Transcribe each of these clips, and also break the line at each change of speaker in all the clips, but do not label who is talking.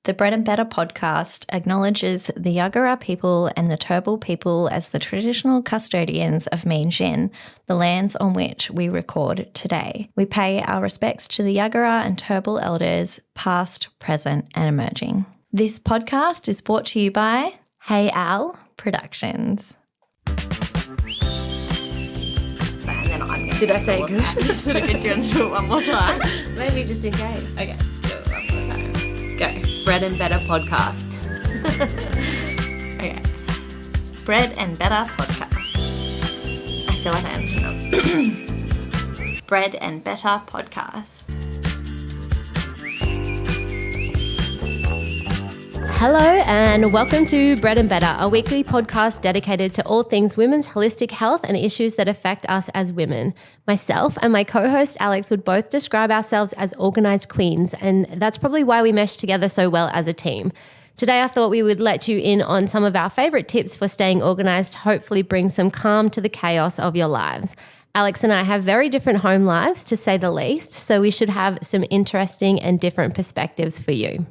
The Bread and Better podcast acknowledges the Yagara people and the Turrbal people as the traditional custodians of Meanjin, the lands on which we record today. We pay our respects to the Yagara and Turrbal elders, past, present, and emerging. This podcast is brought to you by Hey Al Productions.
Did I say good? Did I get you to do it one more time? Maybe just in case. Okay, do it one more time. Go. Bread and Better podcast.
Okay. Bread and Better podcast. I feel like I am. Bread and Better podcast.
Hello and welcome to Bread and Better, a weekly podcast dedicated to all things women's holistic health and issues that affect us as women. Myself and my co-host Alex would both describe ourselves as organised queens, and that's probably why we mesh together so well as a team. Today I thought we would let you in on some of our favourite tips for staying organised, hopefully bring some calm to the chaos of your lives. Alex and I have very different home lives, to say the least, so we should have some interesting and different perspectives for you.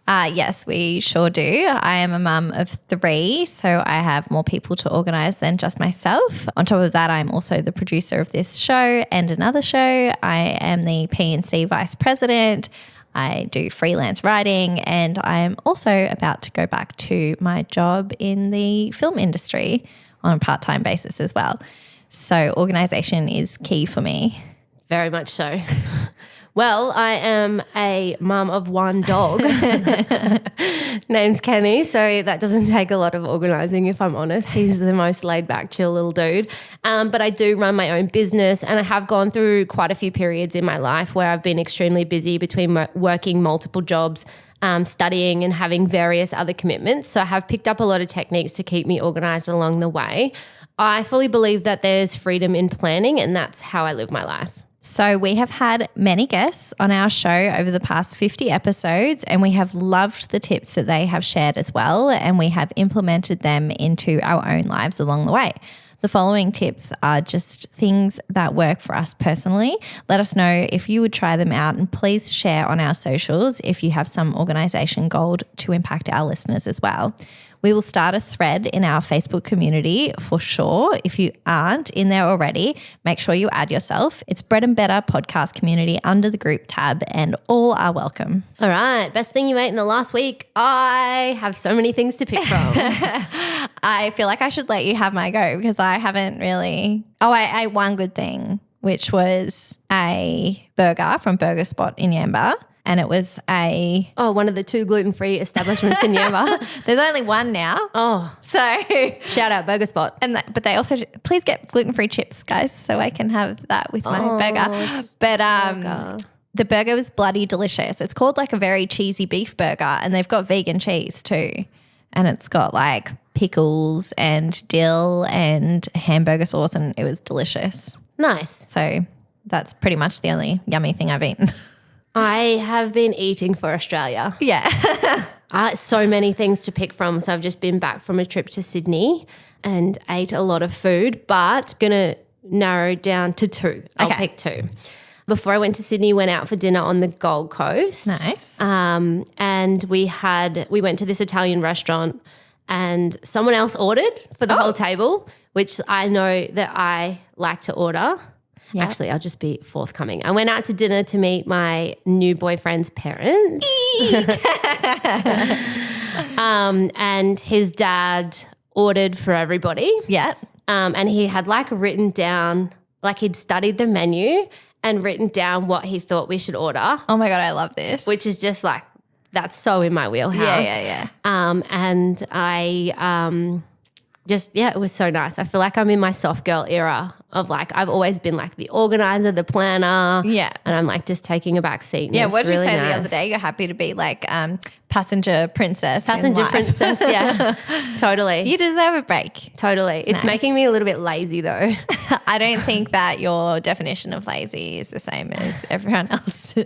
Yes, we sure do. I am a mum of 3, so I have more people to organise than just myself. On top of that, I'm also the producer of this show and another show. I am the P&C Vice President. I do freelance writing, and I am also about to go back to my job in the film industry on a part-time basis as well. So organisation is key for me.
Very much so. Well, I am a mum of 1 dog named Kenny, so that doesn't take a lot of organising, if I'm honest. He's the most laid-back, chill little dude. But I do run my own business, and I have gone through quite a few periods in my life where I've been extremely busy between working multiple jobs, studying and having various other commitments. So I have picked up a lot of techniques to keep me organised along the way. I fully believe that there's freedom in planning, and that's how I live my life.
So we have had many guests on our show over the past 50 episodes, and we have loved the tips that they have shared as well, and we have implemented them into our own lives along the way. The following tips are just things that work for us personally. Let us know if you would try them out, and please share on our socials if you have some organisation gold to impact our listeners as well. We will start a thread in our Facebook community for sure. If you aren't in there already, make sure you add yourself. It's Bread and Better podcast community under the group tab, and all are welcome.
All right. Best thing you ate in the last week. I have so many things to pick from.
I feel like I should let you have my go because I haven't really. Oh, I ate one good thing, which was a burger from Burger Spot in Yamba. And it was
one of the 2 gluten-free establishments in Yamba.
There's only one now.
Oh.
So
shout out Burger Spot.
But they also, please get gluten-free chips, guys, so I can have that with my burger. But the burger was bloody delicious. It's called like a very cheesy beef burger, and they've got vegan cheese too. And it's got like pickles and dill and hamburger sauce, and it was delicious.
Nice.
So that's pretty much the only yummy thing I've eaten.
I have been eating for Australia.
Yeah.
So many things to pick from. So I've just been back from a trip to Sydney and ate a lot of food, but going to narrow down to 2. I'll pick 2. Before I went to Sydney, went out for dinner on the Gold Coast.
Nice.
And we went to this Italian restaurant, and someone else ordered for the whole table, which I know that I like to order. Yep. Actually, I'll just be forthcoming. I went out to dinner to meet my new boyfriend's parents. And his dad ordered for everybody.
Yep.
And he had written down, he'd studied the menu and written down what he thought we should order.
Oh my God, I love this.
Which is just that's so in my wheelhouse.
Yeah.
And I it was so nice. I feel like I'm in my soft girl era of I've always been the organizer, the planner.
Yeah.
And I'm just taking a back seat.
Yeah. What did
really
you say
nice.
the other day? You're happy to be passenger princess.
Passenger princess. Yeah. Totally.
You deserve a break.
Totally. It's
nice.
making me a little bit lazy though.
I don't think that your definition of lazy is the same as everyone else's.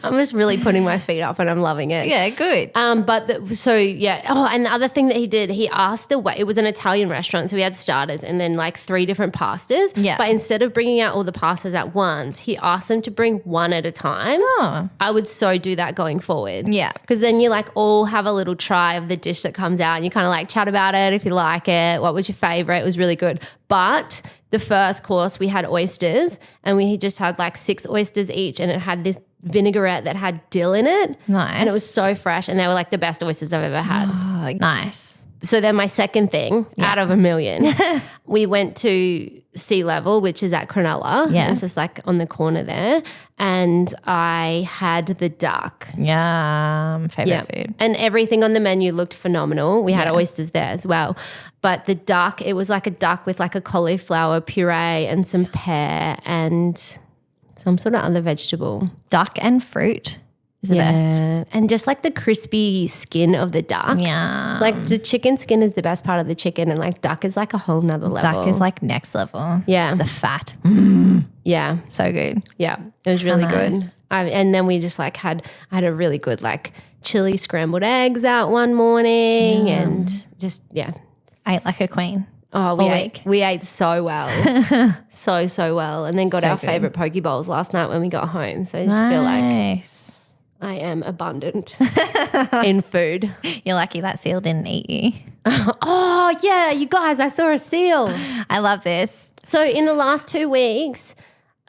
I'm just really putting my feet up and I'm loving it.
Yeah, good.
And the other thing that he did, he asked it was an Italian restaurant, so we had starters and then 3 different pastas.
Yeah.
But instead of bringing out all the pastas at once, he asked them to bring one at a time.
Oh.
I would so do that going forward.
Yeah.
Because then you like all have a little try of the dish that comes out and you kind of like chat about it if you like it. What was your favorite? It was really good. But the first course we had oysters and we just had like 6 oysters each and it had this vinaigrette that had dill in it.
Nice.
And it was so fresh and they were like the best oysters I've ever had.
Oh, nice.
So then my second thing out of a million, we went to Sea Level, which is at Cronulla.
Yeah.
It was just like on the corner there. And I had the duck.
Yum. Favorite food.
And everything on the menu looked phenomenal. We had oysters there as well. But the duck, it was like a duck with like a cauliflower puree and some pear and some sort of other vegetable.
Duck and fruit is the best.
And just like the crispy skin of the duck.
Yeah.
Like the chicken skin is the best part of the chicken and like duck is like a whole nother level.
Duck is like next level.
Yeah.
The fat.
Yeah.
So good.
Yeah. It was really good.
Nice.
And then we just like I had a really good like chili scrambled eggs out one morning and just,
Ate like a queen.
Oh, we ate so well. so well. And then got our
good.
favorite poke bowls last night when we got home. So I just feel like I am abundant in food.
You're lucky that seal didn't eat you.
Oh, yeah, you guys, I saw a seal.
I love this.
So in the last 2 weeks,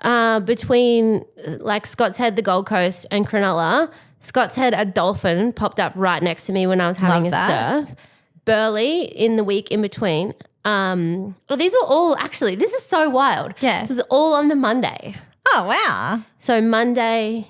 between like Scott's Head, the Gold Coast and Cronulla, Scott's Head, a dolphin popped up right next to me when I was having
Love
a
that.
surf. Burley in the week in between. These were all actually, this is so wild.
Yeah.
This is all on the Monday.
Oh, wow.
So Monday,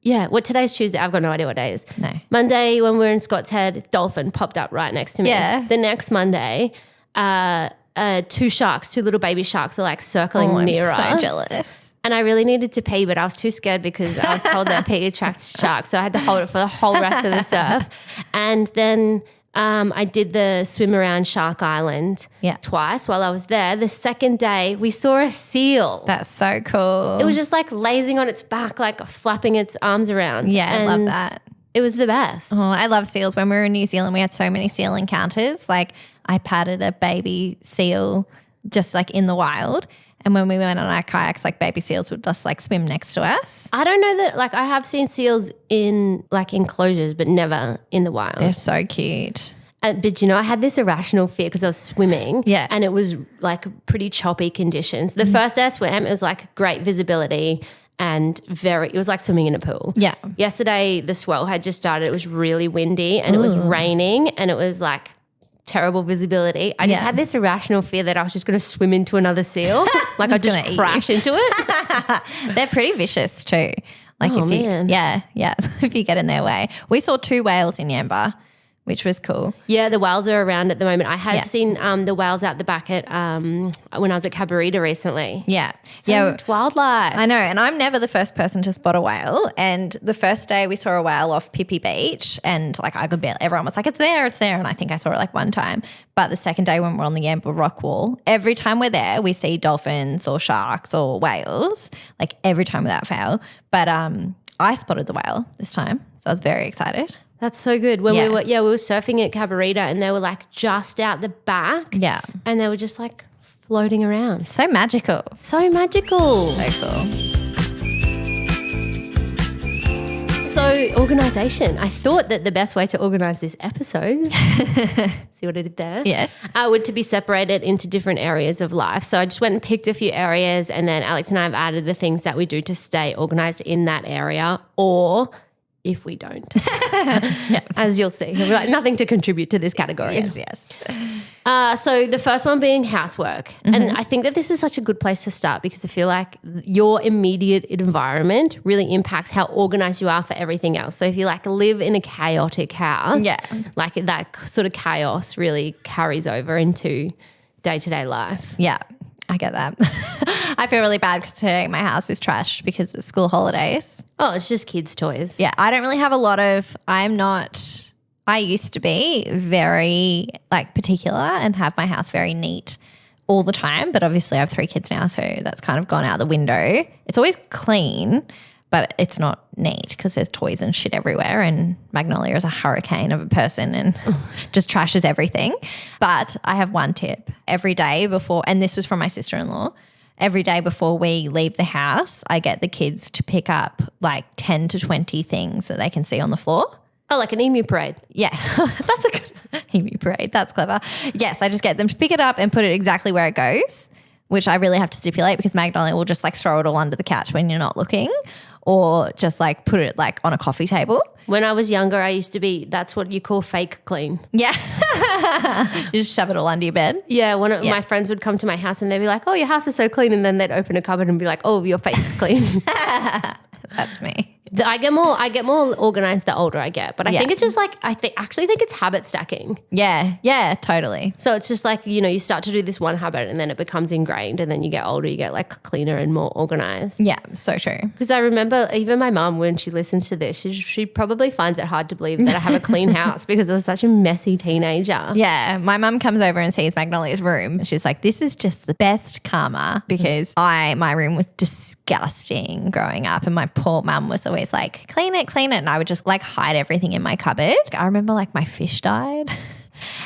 today's Tuesday. I've got no idea what day it is.
No.
Monday when we were in Scott's Head, dolphin popped up right next to me.
Yeah.
The next Monday, 2 sharks, 2 little baby sharks were like circling near us.
I'm so jealous.
And I really needed to pee, but I was too scared because I was told that pee attracts sharks. So I had to hold it for the whole rest of the surf. And then I did the swim around Shark Island twice while I was there. The second day, we saw a seal.
That's so cool.
It was just like lazing on its back, like flapping its arms around.
Yeah, I love
And
that.
It was the best.
Oh, I love seals. When we were in New Zealand, we had so many seal encounters. Like I patted a baby seal just like in the wild. And when we went on our kayaks, like baby seals would just like swim next to us.
I don't know that, like I have seen seals in like enclosures, but never in the wild.
They're so cute.
But I had this irrational fear because I was swimming and it was like pretty choppy conditions. The first day I swam, it was like great visibility and it was like swimming in a pool.
Yeah.
Yesterday, the swell had just started. It was really windy and it was raining and it was like terrible visibility. I just had this irrational fear that I was just going to swim into another seal. Like I'd just crash into it.
They're pretty vicious too. Like if you get in their way. We saw 2 whales in Yamba, which was cool.
Yeah, the whales are around at the moment. I had seen the whales out the back at when I was at Cabarita recently.
Yeah.
So much wildlife.
I know. And I'm never the first person to spot a whale. And the first day we saw a whale off Pippi Beach and like everyone was like, it's there. And I think I saw it like one time. But the second day when we're on the Yamba rock wall, every time we're there, we see dolphins or sharks or whales, like every time without fail. But I spotted the whale this time. So I was very excited.
That's so good. When we were surfing at Cabarita and they were like just out the back.
Yeah.
And they were just like floating around.
So magical.
So magical.
So cool.
So organisation. I thought that the best way to organise this episode, see what I did there?
Yes.
Would to be separated into different areas of life. So I just went and picked a few areas and then Alex and I have added the things that we do to stay organised in that area or if we don't, as you'll see. We're like, nothing to contribute to this category.
Yes.
So the first one being housework. And I think that this is such a good place to start because I feel like your immediate environment really impacts how organized you are for everything else. So if you like live in a chaotic house, like that sort of chaos really carries over into day-to-day life.
Yeah. I get that. I feel really bad because today my house is trashed because it's school holidays.
Oh, it's just kids' toys.
Yeah, I don't really have a lot of – I used to be very like particular and have my house very neat all the time, but obviously I have 3 kids now, so that's kind of gone out the window. It's always clean, but but it's not neat because there's toys and shit everywhere, and Magnolia is a hurricane of a person and just trashes everything. But I have one tip. Every day before, and this was from my sister-in-law, every day before we leave the house, I get the kids to pick up like 10 to 20 things that they can see on the floor.
Oh, like an emu parade.
Yeah, that's a good emu parade. That's clever. Yes, I just get them to pick it up and put it exactly where it goes, which I really have to stipulate because Magnolia will just like throw it all under the couch when you're not looking, or just like put it like on a coffee table.
When I was younger, I used to be, that's what you call fake clean.
Yeah. You just shove it all under your bed.
Yeah, one of my friends would come to my house and they'd be like, oh, your house is so clean. And then they'd open a cupboard and be like, oh, you're fake clean.
That's me.
I get more organized the older I get, but I think it's just like actually think it's habit stacking.
Yeah, totally.
So it's just like, you start to do this one habit and then it becomes ingrained, and then you get older, you get like cleaner and more organized.
Yeah, so true.
Because I remember even my mum, when she listens to this, she probably finds it hard to believe that I have a clean house because I was such a messy teenager.
Yeah, my mum comes over and sees Magnolia's room. She's like, this is just the best karma, because my room was disgusting growing up, and my poor mum was always like, clean it. And I would just like hide everything in my cupboard. I remember like my fish died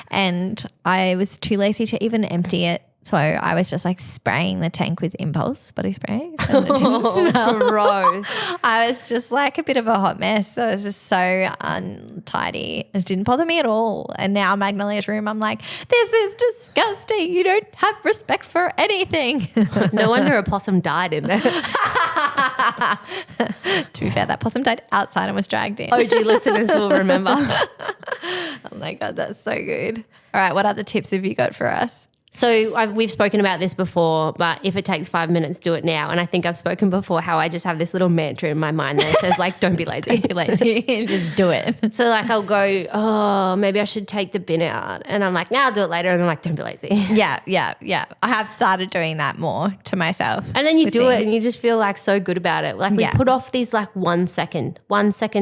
and I was too lazy to even empty it. So I was just like spraying the tank with Impulse body spray. So it didn't smell.
Gross.
I was just like a bit of a hot mess. So it was just so untidy. It didn't bother me at all. And now Magnolia's room, I'm like, this is disgusting. You don't have respect for anything.
No wonder a possum died in there.
To be fair, that possum died outside and was dragged in.
OG listeners will remember.
Oh my God, that's so good. All right, what other tips have you got for us?
So we've spoken about this before, but if it takes 5 minutes, do it now. And I think I've spoken before how I just have this little mantra in my mind that says like, don't be lazy.
Don't be lazy. Just do it.
So like I'll go, oh, maybe I should take the bin out. And I'm like, nah, I'll do it later. And I'm like, don't be lazy.
Yeah. I have started doing that more to myself.
And then you do it and you just feel like so good about it. Like we
Yeah.
put off these like 1 second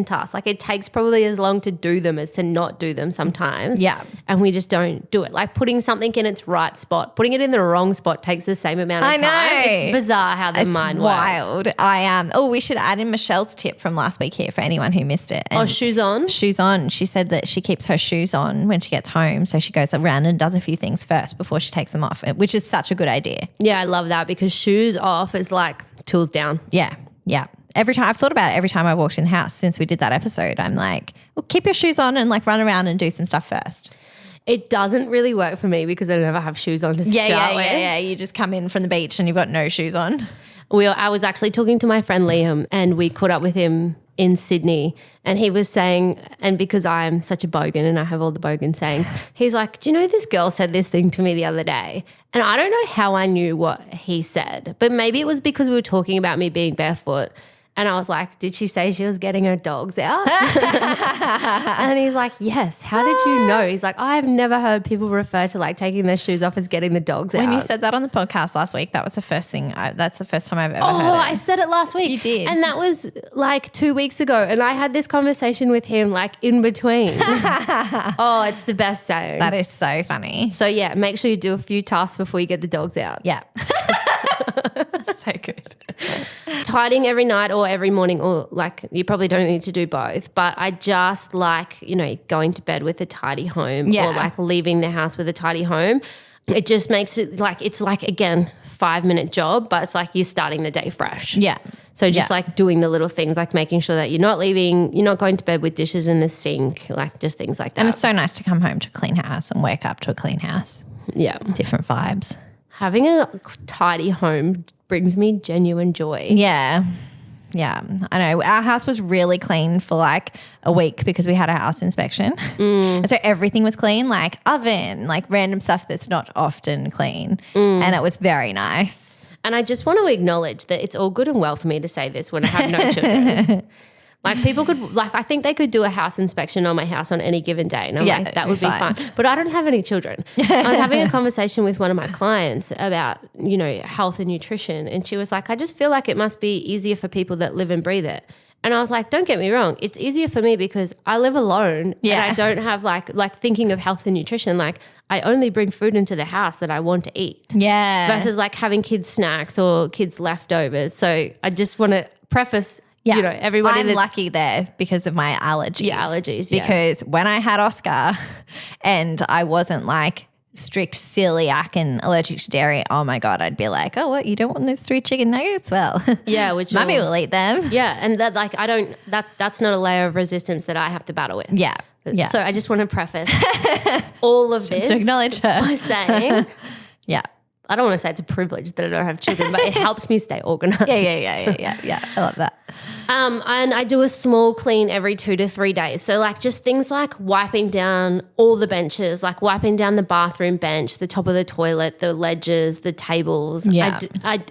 tasks. Like it takes probably as long to do them as to not do them sometimes.
Yeah.
And we just don't do it. Like putting something in its right spot, putting it in the wrong spot takes the same amount of time.
I know.
It's bizarre how the mind works.
Wild. We should add in Michelle's tip from last week here for anyone who missed it.
Oh, shoes on?
Shoes on. She said that she keeps her shoes on when she gets home. So she goes around and does a few things first before she takes them off, which is such a good idea.
Yeah, I love that because shoes off is like tools down.
Yeah. Every time I've thought about it, every time I walked in the house since we did that episode, I'm like, well, keep your shoes on and like run around and do some stuff first.
It doesn't really work for me because I never have shoes on to start with.
Yeah. You just come in from the beach and you've got no shoes on.
I was actually talking to my friend Liam and we caught up with him in Sydney, and he was saying, and because I'm such a bogan and I have all the bogan sayings, he's like, do you know this girl said this thing to me the other day? And I don't know how I knew what he said, but maybe it was because we were talking about me being barefoot. And I was like, did she say she was getting her dogs out? And he's like, yes. How did you know? He's like, I've never heard people refer to like taking their shoes off as getting the dogs out.
When you said that on the podcast last week, that was the first thing. That's the first time I've ever heard it.
Oh, I said it last week.
You did.
And that was like 2 weeks ago. And I had this conversation with him like in between. Oh, it's the best saying.
That is so funny.
So yeah, make sure you do a few tasks before you get the dogs out.
Yeah. So good.
Tidying every night or every morning, or like you probably don't need to do both, but I just like, going to bed with a tidy home or like leaving the house with a tidy home. It just makes it like, it's like, again, 5-minute job, but it's like you're starting the day fresh.
Yeah.
So just like doing the little things, like making sure that you're not going to bed with dishes in the sink, like just things like that.
And it's so nice to come home to a clean house and wake up to a clean house.
Yeah.
Different vibes.
Having a tidy home brings me genuine joy.
Yeah. I know. Our house was really clean for like a week because we had a house inspection. And so everything was clean, like oven, like random stuff that's not often clean. And it was very nice.
And I just want to acknowledge that it's all good and well for me to say this when I have no children. Like people could, like I think they could do a house inspection on my house on any given day. And I'm like, that would be fun. But I don't have any children. I was having a conversation with one of my clients about, health and nutrition. And she was like, I just feel like it must be easier for people that live and breathe it. And I was like, don't get me wrong. It's easier for me because I live alone and I don't have like thinking of health and nutrition. Like I only bring food into the house that I want to eat.
Yeah.
Versus like having kids snacks or kids leftovers. So I just want to preface you know, everybody
I'm lucky there because of my allergies.
Your allergies,
Because when I had Oscar and I wasn't like strict celiac and allergic to dairy, oh my God, I'd be like, oh, what, you don't want those 3 chicken nuggets? Well,
which
Mummy will eat them.
Yeah, and that like that's not a layer of resistance that I have to battle with.
Yeah.
So I just want to preface all of this
to acknowledge her
by saying,
yeah.
I don't want to say it's a privilege that I don't have children, but it helps me stay organized.
Yeah. I love that.
And I do a small clean every 2 to 3 days. So like just things like wiping down all the benches, like wiping down the bathroom bench, the top of the toilet, the ledges, the tables.
Yeah.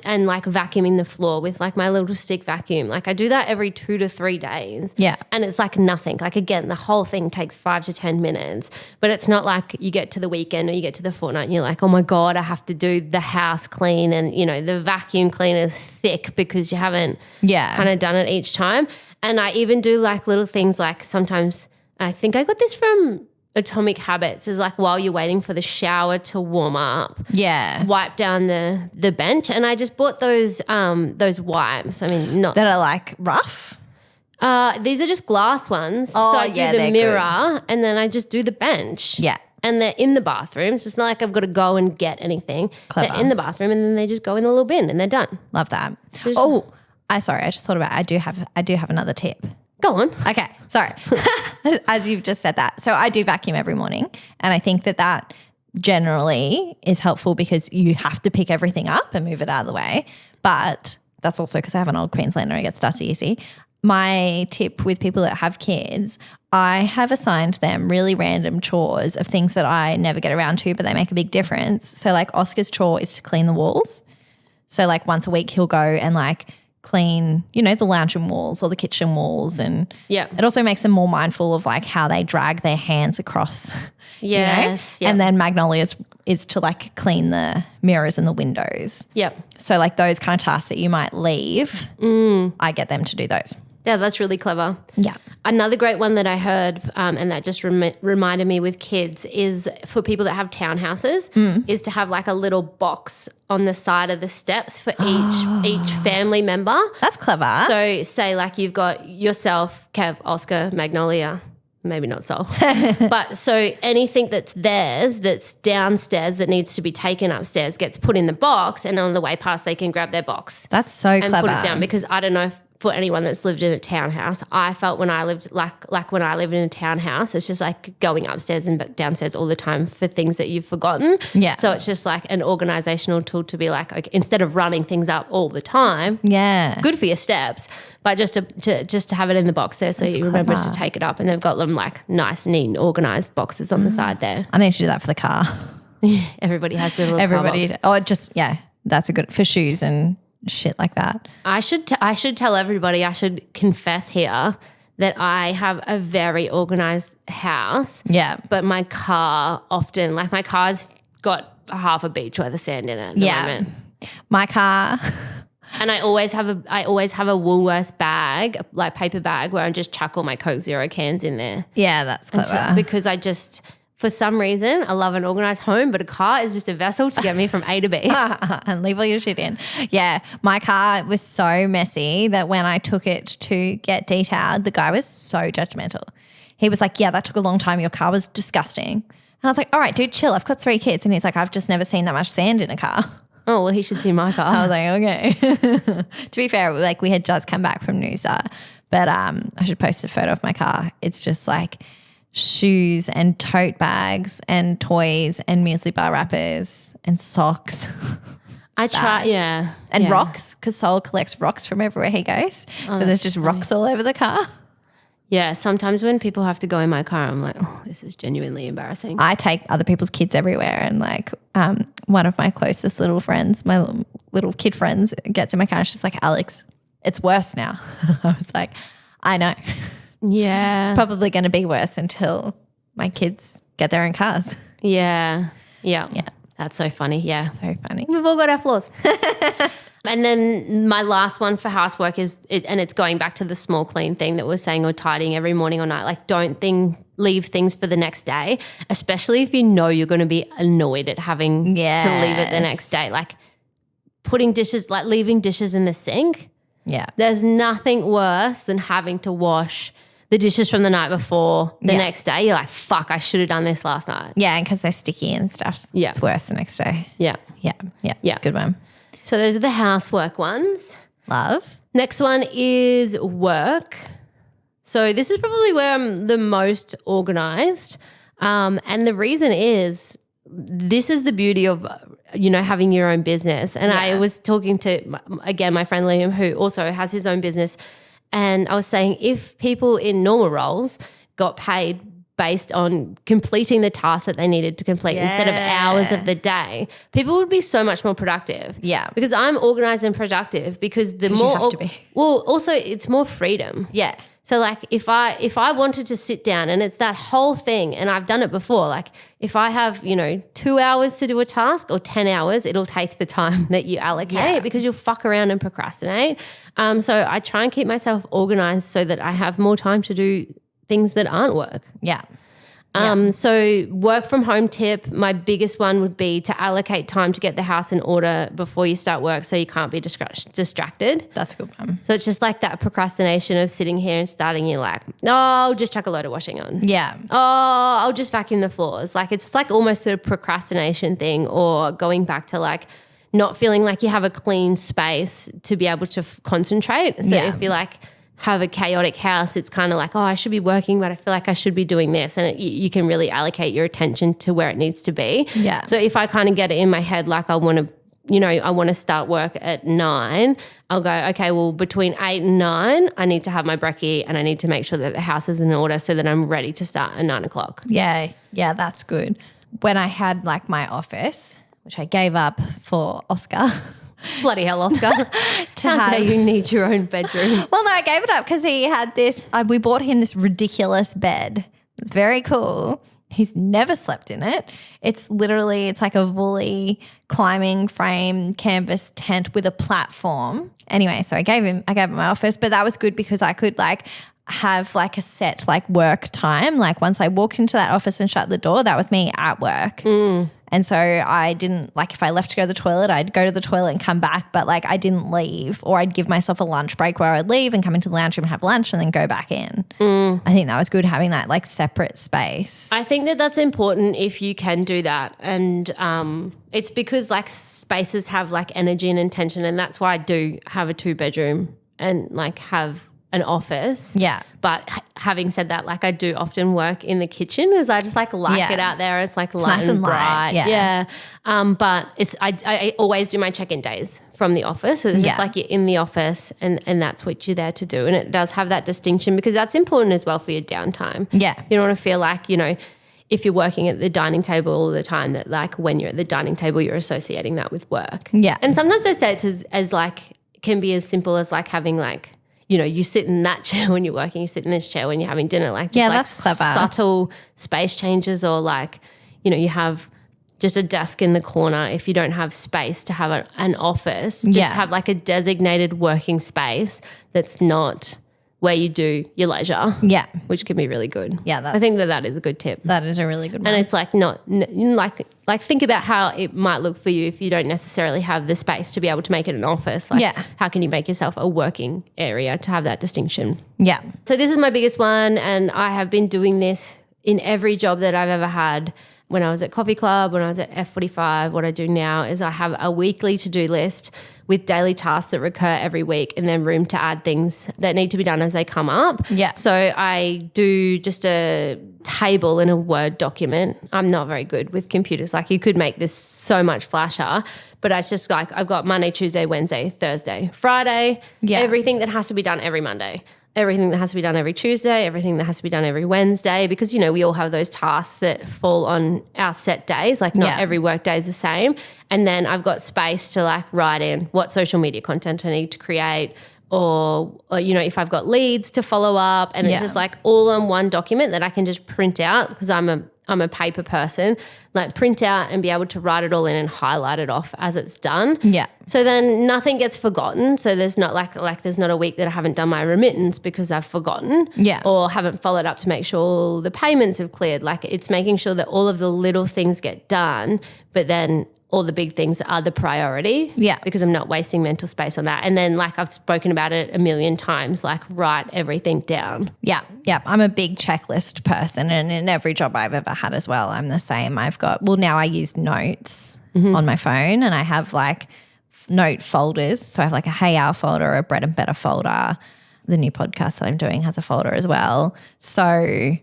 And like vacuuming the floor with like my little stick vacuum. Like I do that every 2 to 3 days.
Yeah.
And it's like nothing. Like again, the whole thing takes 5 to 10 minutes, but it's not like you get to the weekend or you get to the fortnight and you're like, oh my God, I have to do the house clean and, you know, the vacuum cleaner's thick because you haven't kind of done it each time. And I even do like little things like sometimes I think I got this from Atomic Habits is like while you're waiting for the shower to warm up, wipe down the bench. And I just bought those wipes. I mean, not
that are like rough.
These are just glass ones.
Oh,
so I do the mirror and then I just do the bench.
Yeah.
And they're in the bathroom. So it's not like I've got to go and get anything. Clever. They're in the bathroom and then they just go in the little bin and they're done.
Love that. I just thought about it. I do have another tip.
Go on.
Okay, sorry. As you've just said that. So I do vacuum every morning and I think that generally is helpful because you have to pick everything up and move it out of the way. But that's also because I have an old Queenslander and it gets dusty easy. My tip with people that have kids, I have assigned them really random chores of things that I never get around to, but they make a big difference. So like Oscar's chore is to clean the walls. So like once a week he'll go and like clean, you know, the lounge room walls or the kitchen walls. And it also makes them more mindful of like how they drag their hands across.
Yes.
You know? And then Magnolia's is to like clean the mirrors and the windows.
Yep.
So like those kind of tasks that you might leave, I get them to do those.
Yeah, that's really clever.
Yeah.
Another great one that I heard and that just reminded me with kids is for people that have townhouses is to have like a little box on the side of the steps for each family member.
That's clever.
So say like you've got yourself, Kev, Oscar, Magnolia, maybe not Sol. But so anything that's theirs that's downstairs that needs to be taken upstairs gets put in the box and on the way past they can grab their box.
That's so
and
clever.
Put it down because I don't know if for anyone that's lived in a townhouse, I felt when I lived like when I lived in a townhouse, it's just like going upstairs and downstairs all the time for things that you've forgotten.
Yeah.
So it's just like an organizational tool to be like, okay, instead of running things up all the time, good for your steps, but just to have it in the box there so you remember to take it up. And they've got them like nice, neat, organized boxes on the side there.
I need to do that for the car.
Everybody has their little car box.
That's a good for shoes and shit like that.
I should tell everybody, I should confess here that I have a very organized house.
Yeah.
But my car often, like my car's got half a beach worth of sand in it at the moment.
My car.
And I always have a Woolworths bag, like paper bag, where I just chuck all my Coke Zero cans in there.
Yeah, that's clever.
Because I just, for some reason, I love an organized home, but a car is just a vessel to get me from A to B.
And leave all your shit in. Yeah, my car was so messy that when I took it to get detailed, the guy was so judgmental. He was like, yeah, that took a long time. Your car was disgusting. And I was like, all right, dude, chill. I've got 3 kids. And he's like, I've just never seen that much sand in a car.
Oh, well, he should see my car.
I was like, okay. To be fair, like we had just come back from Noosa, but I should post a photo of my car. It's just like shoes and tote bags and toys and muesli bar wrappers and socks.
I try, yeah.
And rocks, because Sol collects rocks from everywhere he goes. So there's just rocks all over the car.
Yeah, sometimes when people have to go in my car, I'm like, oh, this is genuinely embarrassing.
I take other people's kids everywhere and like one of my closest little friends, my little kid friends gets in my car and she's like, Alex, it's worse now. I was like, I know.
Yeah.
It's probably going to be worse until my kids get their own cars.
Yeah. That's so funny. Yeah.
So funny.
We've all got our flaws. And then my last one for housework is, and it's going back to the small clean thing that we're saying, or tidying every morning or night. Like don't leave things for the next day, especially if you know you're going to be annoyed at having to leave it the next day. Like putting dishes, like leaving dishes in the sink.
Yeah.
There's nothing worse than having to wash the dishes from the night before the next day. You're like, fuck, I should have done this last night.
Yeah, and because they're sticky and stuff.
Yeah.
It's worse the next day.
Yeah.
Yeah. Good one.
So those are the housework ones.
Love.
Next one is work. So this is probably where I'm the most organised. And the reason is this is the beauty of, having your own business. And I was talking to, again, my friend Liam, who also has his own business. And I was saying if people in normal roles got paid based on completing the tasks that they needed to complete instead of hours of the day, people would be so much more productive.
Yeah.
Because I'm organised and productive because the more
you have to be.
Well, also it's more freedom.
Yeah.
So like if I wanted to sit down and it's that whole thing, and I've done it before, like if I have, 2 hours to do a task or 10 hours, it'll take the time that you allocate because you'll fuck around and procrastinate. So I try and keep myself organized so that I have more time to do things that aren't work.
Yeah.
So work from home tip, my biggest one would be to allocate time to get the house in order before you start work so you can't be distracted.
That's a good one.
So it's just like that procrastination of sitting here and starting, you're like, oh, I'll just chuck a load of washing on.
Yeah.
Oh, I'll just vacuum the floors. Like it's like almost a procrastination thing, or going back to like not feeling like you have a clean space to be able to concentrate. So if you like have a chaotic house, it's kind of like, oh, I should be working, but I feel like I should be doing this. And you can really allocate your attention to where it needs to be.
Yeah.
So if I kind of get it in my head, like I want to start work at 9, I'll go, okay, well, between 8 and 9, I need to have my brekkie and I need to make sure that the house is in order so that I'm ready to start at 9 o'clock.
Yeah. Yeah, that's good. When I had like my office, which I gave up for Oscar.
Bloody hell, Oscar. How dare you need your own bedroom?
Well, no, I gave it up because he had this, we bought him this ridiculous bed. It's very cool. He's never slept in it. It's like a woolly climbing frame canvas tent with a platform. Anyway, so I gave him my office, but that was good because I could like have like a set like work time. Like once I walked into that office and shut the door, that was me at work. And so I didn't, like if I left to go to the toilet, I'd go to the toilet and come back, but like I didn't leave, or I'd give myself a lunch break where I'd leave and come into the lounge room and have lunch and then go back in. I think that was good, having that like separate space.
I think that that's important if you can do that. And it's because like spaces have like energy and intention, and that's why I do have a 2-bedroom and like have an office.
Yeah.
But having said that, like I do often work in the kitchen because I just like it out there. It's like light
nice
and bright.
light. Yeah.
But I always do my check-in days from the office. So it's just like you're in the office and that's what you're there to do. And it does have that distinction because that's important as well for your downtime.
Yeah.
You don't want to feel like, if you're working at the dining table all the time, that like when you're at the dining table, you're associating that with work.
Yeah.
And sometimes I say it's as like, can be as simple as like having like, you sit in that chair when you're working, you sit in this chair when you're having dinner, like just like
that's clever.
Subtle space changes, or like, you have just a desk in the corner. If you don't have space to have an office, just have like a designated working space that's not where you do your leisure.
Yeah.
Which can be really good.
Yeah.
I think that is a good tip.
That is a really good one.
And it's like like think about how it might look for you if you don't necessarily have the space to be able to make it an office. Like how can you make yourself a working area to have that distinction?
Yeah.
So this is my biggest one, and I have been doing this in every job that I've ever had. When I was at Coffee Club, when I was at F45, what I do now is I have a weekly to-do list with daily tasks that recur every week, and then room to add things that need to be done as they come up.
Yeah.
So I do just a table in a Word document. I'm not very good with computers. Like you could make this so much flasher, but it's just like I've got Monday, Tuesday, Wednesday, Thursday, Friday, everything that has to be done every Monday. Everything that has to be done every Tuesday, everything that has to be done every Wednesday, because, we all have those tasks that fall on our set days. Like not every work day is the same. And then I've got space to like write in what social media content I need to create, or if I've got leads to follow up, and it's just like all on one document that I can just print out, because I'm a paper person, like print out and be able to write it all in and highlight it off as it's done.
Yeah.
So then nothing gets forgotten. So there's not like there's not a week that I haven't done my remittance because I've forgotten.
Yeah.
Or haven't followed up to make sure all the payments have cleared. Like it's making sure that all of the little things get done, but then all the big things are the priority.
Yeah.
Because I'm not wasting mental space on that. And then like I've spoken about it a million times, like write everything down.
Yeah. Yeah. I'm a big checklist person, and in every job I've ever had as well, I'm the same. Now I use notes on my phone, and I have like note folders. So I have like a Hey Our folder, a Bread and Better folder. The new podcast that I'm doing has a folder as well. So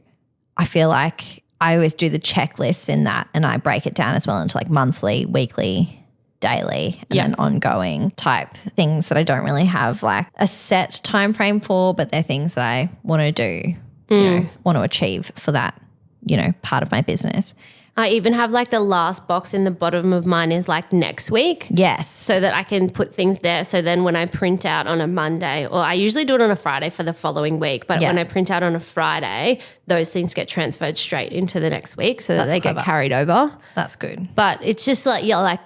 I feel like I always do the checklists in that, and I break it down as well into like monthly, weekly, daily, and then ongoing type things that I don't really have like a set time frame for, but they're things that I want to do, want to achieve for that, part of my business.
I even have like the last box in the bottom of mine is like next week.
Yes.
So that I can put things there. So then when I print out on a Monday, or I usually do it on a Friday for the following week, but when I print out on a Friday, those things get transferred straight into the next week so that they get carried over.
That's good.
But it's just like,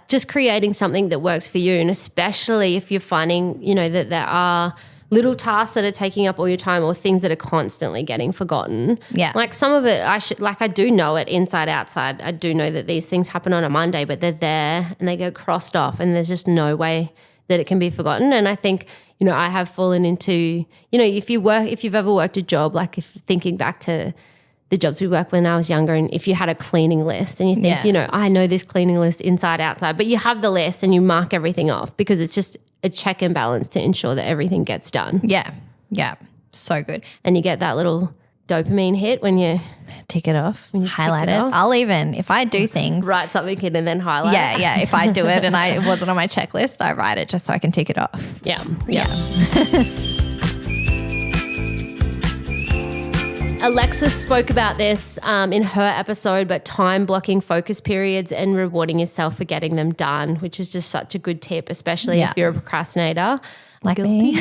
just creating something that works for you. And especially if you're finding, that there are little tasks that are taking up all your time or things that are constantly getting forgotten.
Yeah.
Like some of it, I do know it inside, outside. I do know that these things happen on a Monday, but they're there and they get crossed off, and there's just no way that it can be forgotten. And I think, I have fallen into, if you've ever worked a job, like if thinking back to the jobs we worked when I was younger, and if you had a cleaning list and you think, I know this cleaning list inside, outside, but you have the list and you mark everything off because it's just a check and balance to ensure that everything gets done.
Yeah. Yeah. So good.
And you get that little dopamine hit when you
tick it off, highlight it. I'll even, if I do things,
write something in and then highlight it.
Yeah. If I do it and it wasn't on my checklist, I write it just so I can tick it off.
Yeah. Alexis spoke about this in her episode, but time blocking focus periods and rewarding yourself for getting them done, which is just such a good tip, especially if you're a procrastinator.
Like me.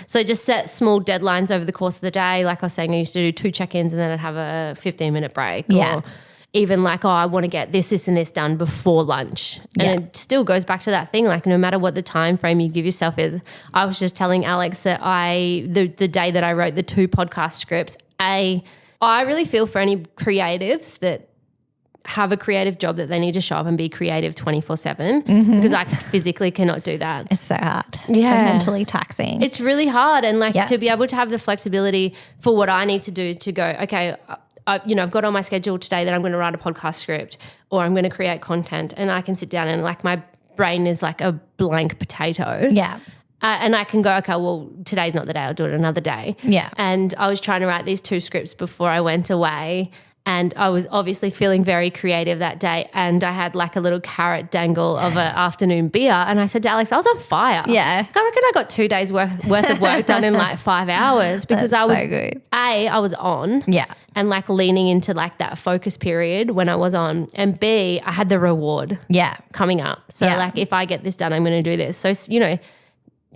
So just set small deadlines over the course of the day. Like I was saying, I used to do 2 check-ins and then I'd have a 15-minute break.
Yeah.
Or even like, I want to get this and this done before lunch. And it still goes back to that thing, like no matter what the time frame you give yourself is. I was just telling Alex that the day that I wrote the 2 podcast scripts, I really feel for any creatives that have a creative job that they need to show up and be creative 24/7 because I physically cannot do that.
It's so hard. It's so mentally taxing.
It's really hard. And to be able to have the flexibility for what I need to do to go, okay, I've got on my schedule today that I'm going to write a podcast script or I'm going to create content, and I can sit down and like my brain is like a blank potato.
Yeah.
And I can go, okay, well, today's not the day. I'll do it another day.
Yeah.
And I was trying to write these 2 scripts before I went away, and I was obviously feeling very creative that day, and I had like a little carrot dangle of an afternoon beer, and I said to Alex, I was on fire.
Yeah.
I reckon I got 2 days worth of work done in like 5 hours because
That's
I was
so good.
I was on.
Yeah.
And like leaning into like that focus period when I was on, and B, I had the reward coming up. So like if I get this done, I'm going to do this. So,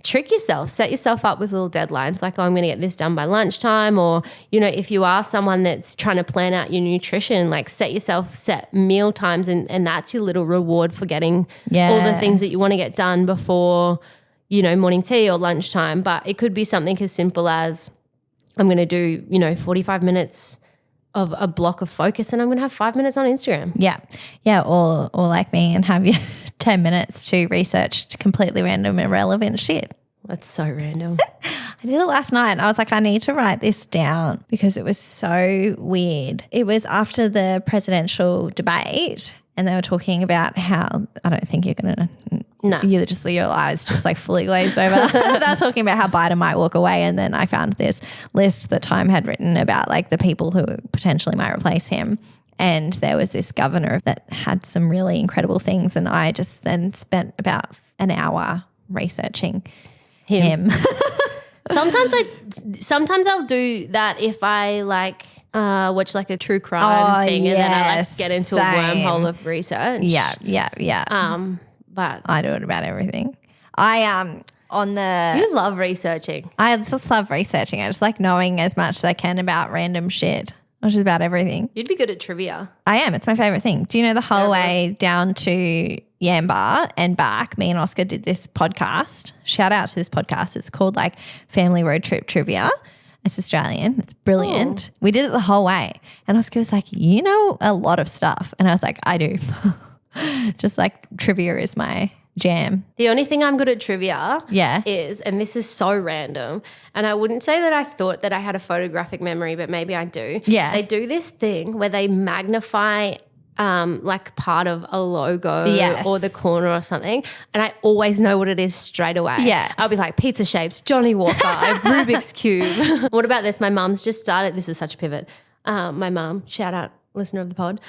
trick yourself, set yourself up with little deadlines like, I'm going to get this done by lunchtime, or, if you are someone that's trying to plan out your nutrition, like set meal times, and that's your little reward for getting all the things that you want to get done before, morning tea or lunchtime. But it could be something as simple as I'm going to do, 45 minutes of a block of focus, and I'm going to have 5 minutes on Instagram.
Yeah. Yeah. Or like me, and have you 10 minutes to research completely random, irrelevant shit.
That's so random.
I did it last night, and I was like, I need to write this down because it was so weird. It was after the presidential debate, and they were talking about how, I don't think you're going to, your eyes just like fully glazed over. They were talking about how Biden might walk away, and then I found this list that Time had written about like the people who potentially might replace him. And there was this governor that had some really incredible things, and I just then spent about an hour researching him.
Sometimes I'll do that if I like watch like a true crime thing, and then I like get into a wormhole of research.
Yeah.
But
I do it about everything. You
love researching.
I just love researching. I just like knowing as much as I can about random shit, which is about everything.
You'd be good at trivia.
I am. It's my favorite thing. Do you know the whole way down to Yamba and back, me and Oscar did this podcast. Shout out to this podcast. It's called like Family Road Trip Trivia. It's Australian. It's brilliant. We did it the whole way. And Oscar was like, you know a lot of stuff. And I was like, I do. Just like trivia is my jam.
The only thing I'm good at trivia
Yeah.
is, and this is so random, and I wouldn't say that I thought that I had a photographic memory, but maybe I do.
Yeah.
They do this thing where they magnify like part of a logo
Yes.
or the corner or something, and I always know what it is straight away.
Yeah.
I'll be like, pizza shapes, Johnny Walker, Rubik's Cube. What about this? My mum's just started, this is such a pivot. My mum, shout out, listener of the pod,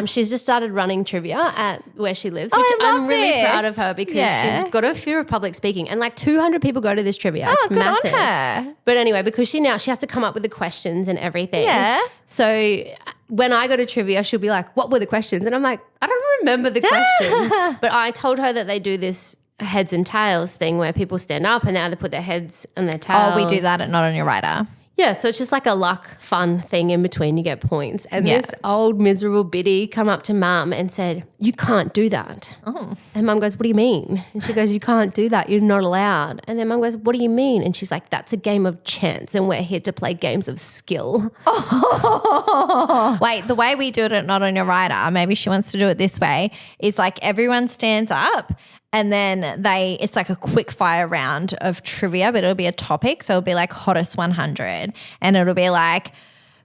she's just started running trivia at where she lives, which I'm really proud of her because she's got a fear of public speaking, and like 200 people go to this trivia. It's
good on
massive.
her.
But anyway, because she has to come up with the questions and everything.
Yeah.
So when I go to trivia, she'll be like, what were the questions? And I'm like, I don't remember the questions. But I told her that they do this heads and tails thing where people stand up and they either put their heads and their tails.
Oh, we do that at Not On Your Radar.
Yeah, so it's just like a luck fun thing in between. You get points. And this old miserable biddy come up to mum and said, you can't do that. Oh. And mum goes, what do you mean? And she goes, you can't do that. You're not allowed. And then mum goes, what do you mean? And she's like, that's a game of chance and we're here to play games of skill.
Oh. Wait, the way we do it at Not On Your Radar, maybe she wants to do it this way, is like everyone stands up and then it's like a quick fire round of trivia, but it'll be a topic. So it'll be like hottest 100. And it'll be like,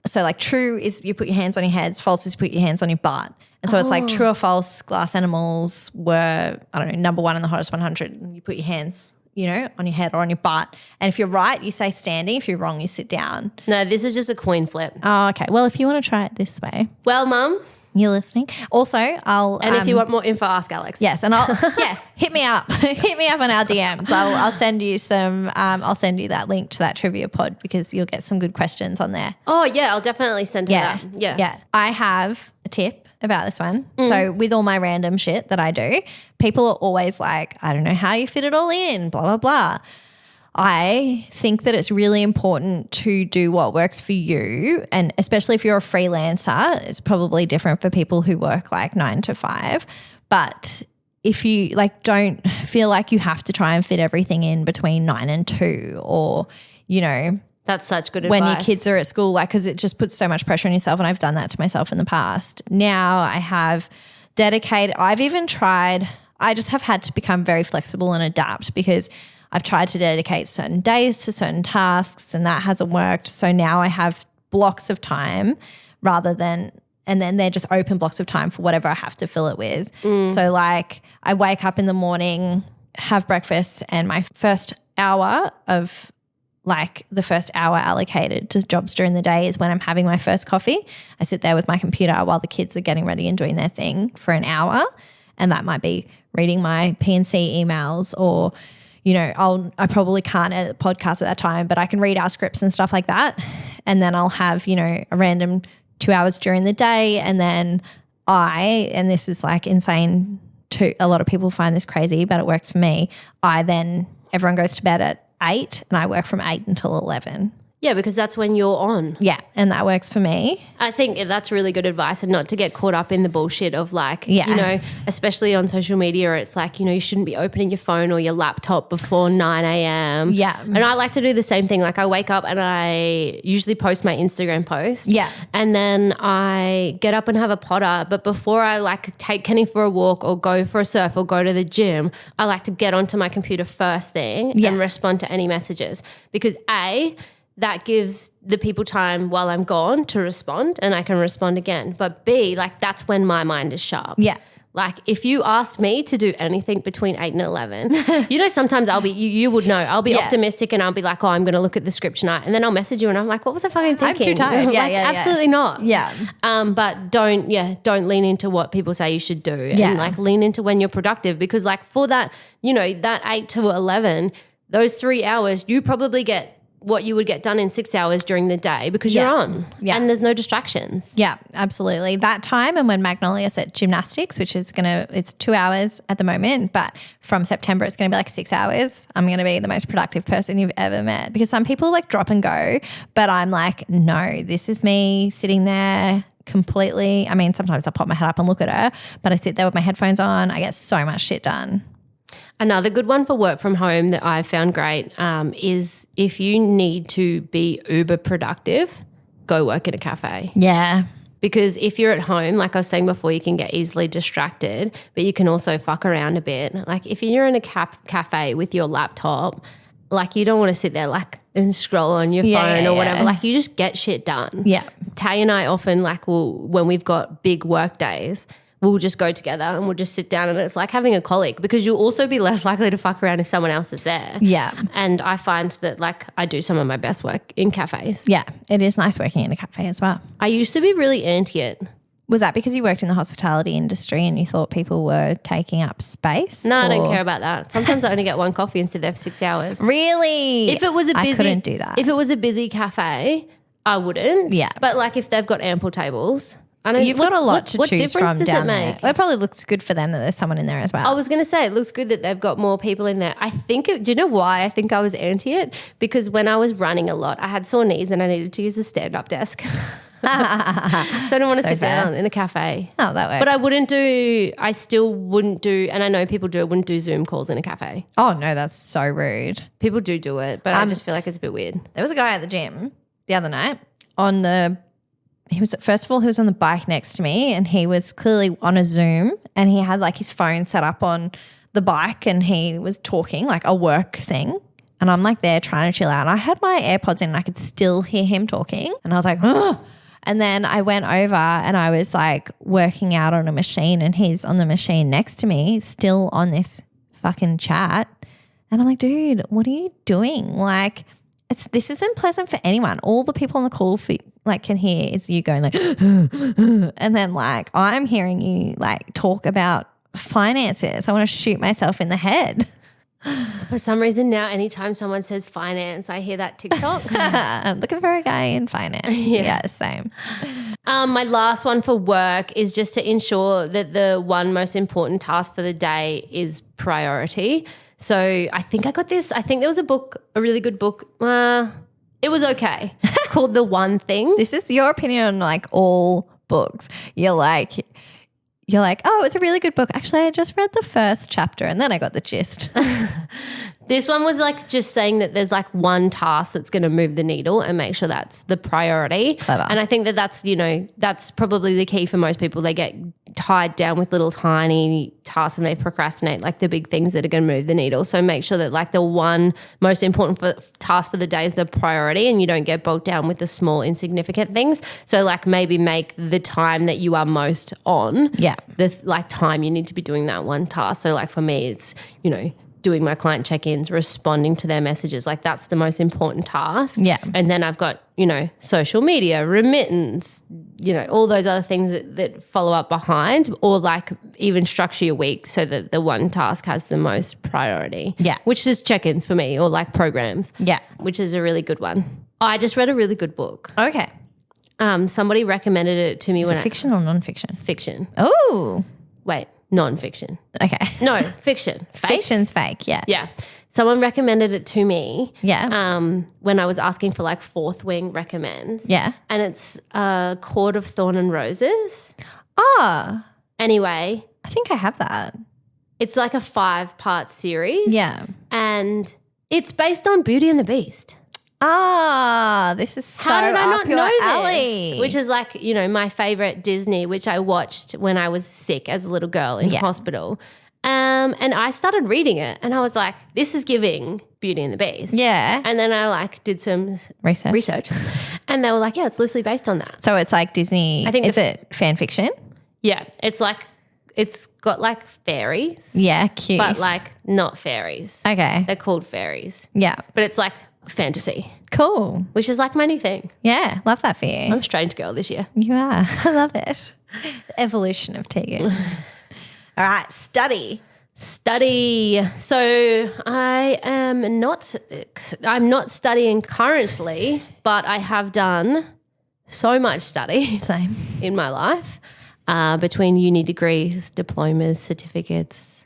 so like true is you put your hands on your heads, false is put your hands on your butt. And so it's like true or false, glass animals were, I don't know, number one in the hottest 100. And you put your hands, on your head or on your butt. And if you're right, you say standing. If you're wrong, you sit down.
No, this is just a coin flip.
Oh, okay. Well, if you want to try it this way.
Well, mum.
You're listening. Also,
And if you want more info, ask Alex.
Yes, and hit me up. Hit me up on our DMs. I'll send you some. I'll send you that link to that trivia pod because you'll get some good questions on there.
Oh yeah, I'll definitely send her that.
Yeah. I have a tip about this one. So with all my random shit that I do, people are always like, I don't know how you fit it all in. Blah blah blah. I think that it's really important to do what works for you, and especially if you're a freelancer, it's probably different for people who work like 9 to 5. But if you don't feel like you have to try and fit everything in between 9 and 2 or,
that's such good
when
advice.
your kids are at school, because it just puts so much pressure on yourself. And I've done that to myself in the past. Now I have dedicated, I've even tried, I just have had to become very flexible and adapt because I've tried to dedicate certain days to certain tasks and that hasn't worked. So now I have blocks of time and then they're just open blocks of time for whatever I have to fill it with. So like I wake up in the morning, have breakfast, and my first hour allocated to jobs during the day is when I'm having my first coffee. I sit there with my computer while the kids are getting ready and doing their thing for an hour. And that might be reading my P&C emails or I probably can't edit the podcast at that time, but I can read our scripts and stuff like that. And then I'll have, a random 2 hours during the day. And then and this is like insane to a lot of people find this crazy, but it works for me. Everyone goes to bed at 8 and I work from 8 until 11.
Yeah, because that's when you're on.
Yeah, and that works for me.
I think that's really good advice, and not to get caught up in the bullshit of especially on social media, it's like, you shouldn't be opening your phone or your laptop before 9 a.m.
Yeah.
And I like to do the same thing. Like I wake up and I usually post my Instagram post.
Yeah.
And then I get up and have a potter. But before I take Kenny for a walk or go for a surf or go to the gym, I like to get onto my computer first thing and respond to any messages because that gives the people time while I'm gone to respond and I can respond again. But B, that's when my mind is sharp.
Yeah.
If you asked me to do anything between 8 and 11, sometimes I'll be, you would know, I'll be optimistic and I'll be like, oh, I'm going to look at the script tonight. And then I'll message you and I'm like, what was I fucking thinking?
I'm too tired.
Absolutely not.
Yeah.
But don't lean into what people say you should do.
Yeah.
And lean into when you're productive because for that, that 8 to 11, those 3 hours, you probably get what you would get done in 6 hours during the day because you're on and there's no distractions.
Yeah, absolutely. That time and when Magnolia's at gymnastics, which is it's 2 hours at the moment, but from September it's going to be 6 hours. I'm going to be the most productive person you've ever met because some people drop and go, but I'm like, no, this is me sitting there completely. I mean, sometimes I pop my head up and look at her, but I sit there with my headphones on. I get so much shit done.
Another good one for work from home that I've found great is if you need to be uber productive, go work in a cafe.
Yeah.
Because if you're at home, like I was saying before, you can get easily distracted, but you can also fuck around a bit. Like if you're in a cafe with your laptop, like you don't want to sit there like and scroll on your phone or whatever. Like you just get shit done.
Yeah.
Tay and I often when we've got big work days, we'll just go together and we'll just sit down, and it's like having a colleague, because you'll also be less likely to fuck around if someone else is there.
Yeah.
And I find that like I do some of my best work in cafes.
Yeah. It is nice working in a cafe as well.
I used to be really anti it.
Was that because you worked in the hospitality industry and you thought people were taking up space?
No, I don't care about that. Sometimes I only get one coffee and sit there for 6 hours.
Really?
If it was I
couldn't do that.
If it was a busy cafe, I wouldn't.
Yeah.
But like if they've got ample tables, I don't.
You've got a lot to choose from down there.
Make?
Well, it probably looks good for them that there's someone in there as well.
I was going to say it looks good that they've got more people in there. I think, do you know why I think I was anti it? Because when I was running a lot, I had sore knees and I needed to use a stand-up desk. So I didn't want to sit down in a cafe.
Oh, that works.
But I still wouldn't do, and I know people do, I wouldn't do Zoom calls in a cafe.
Oh, no, that's so rude.
People do it, but I just feel like it's a bit weird.
There was a guy at the gym the other night he was on the bike next to me, and he was clearly on a Zoom, and he had like his phone set up on the bike, and he was talking like a work thing. And I'm like there trying to chill out. And I had my AirPods in and I could still hear him talking. And I was like, oh. And then I went over and I was like working out on a machine, and he's on the machine next to me, still on this fucking chat. And I'm like, dude, what are you doing? Like, this isn't pleasant for anyone. All the people on the call can hear is you going like, and then like I'm hearing you like talk about finances. I want to shoot myself in the head.
For some reason now, anytime someone says finance, I hear that TikTok.
I'm looking for a guy in finance. Yeah, same.
My last one for work is just to ensure that the one most important task for the day is priority. So I think I got this. I think there was a really good book. It was okay. Called The One Thing.
This is your opinion on like all books. You're like, oh, it's a really good book. Actually, I just read the first chapter and then I got the gist.
This one was like just saying that there's like one task that's going to move the needle and make sure that's the priority.
Clever.
And I think that's probably the key for most people. They get tied down with little tiny tasks and they procrastinate like the big things that are going to move the needle. So make sure that like the one most important task for the day is the priority, and you don't get bogged down with the small insignificant things. So like maybe make the time that you are most on the like time you need to be doing that one task. So like for me, it's, doing my client check-ins, responding to their messages. Like that's the most important task.
Yeah.
And then I've got, social media, remittance, all those other things that follow up behind, or like even structure your week so that the one task has the most priority.
Yeah.
Which is check-ins for me, or like programs.
Yeah.
Which is a really good one. I just read a really good book.
Okay.
Somebody recommended it to me.
Is it fiction or non-fiction?
Fiction.
Oh.
Wait. Non-fiction.
Okay.
No, fiction. Fake?
Fiction's fake, yeah.
Yeah. Someone recommended it to me.
Yeah.
When I was asking for like Fourth Wing recommends.
Yeah.
And it's Court of Thorn and Roses.
Oh.
Anyway.
I think I have that.
It's like a 5-part series.
Yeah.
And it's based on Beauty and the Beast.
Ah, this is so
How did I not know
alley.
this? Which is like, my favorite Disney, which I watched when I was sick as a little girl in hospital. And I started reading it and I was like, this is giving Beauty and the Beast.
Yeah.
And then I like did some
research.
And they were like, yeah, it's loosely based on that.
So it's like Disney.
I think
is it fan fiction?
Yeah. It's got like fairies.
Yeah, cute.
But like not fairies.
Okay.
They're called fairies.
Yeah.
But it's like fantasy.
Cool.
Which is like my new thing.
Yeah, love that for you.
I'm a strange girl this year.
You are. I love it. The evolution of Tegan. All right, study.
So I'm not studying currently, but I have done so much study
Same.
in my life, between uni degrees, diplomas, certificates,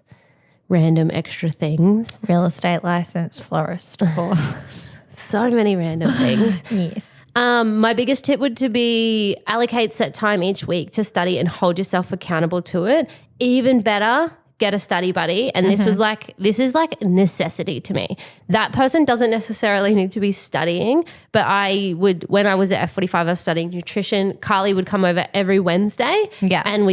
random extra things.
Real estate license, florist course.
So many random things.
Yes.
My biggest tip would to be allocate set time each week to study and hold yourself accountable to it. Even better, get a study buddy. And this is like necessity to me. That person doesn't necessarily need to be studying, but when I was at F45, I was studying nutrition. Carly would come over every Wednesday.
Yeah.
And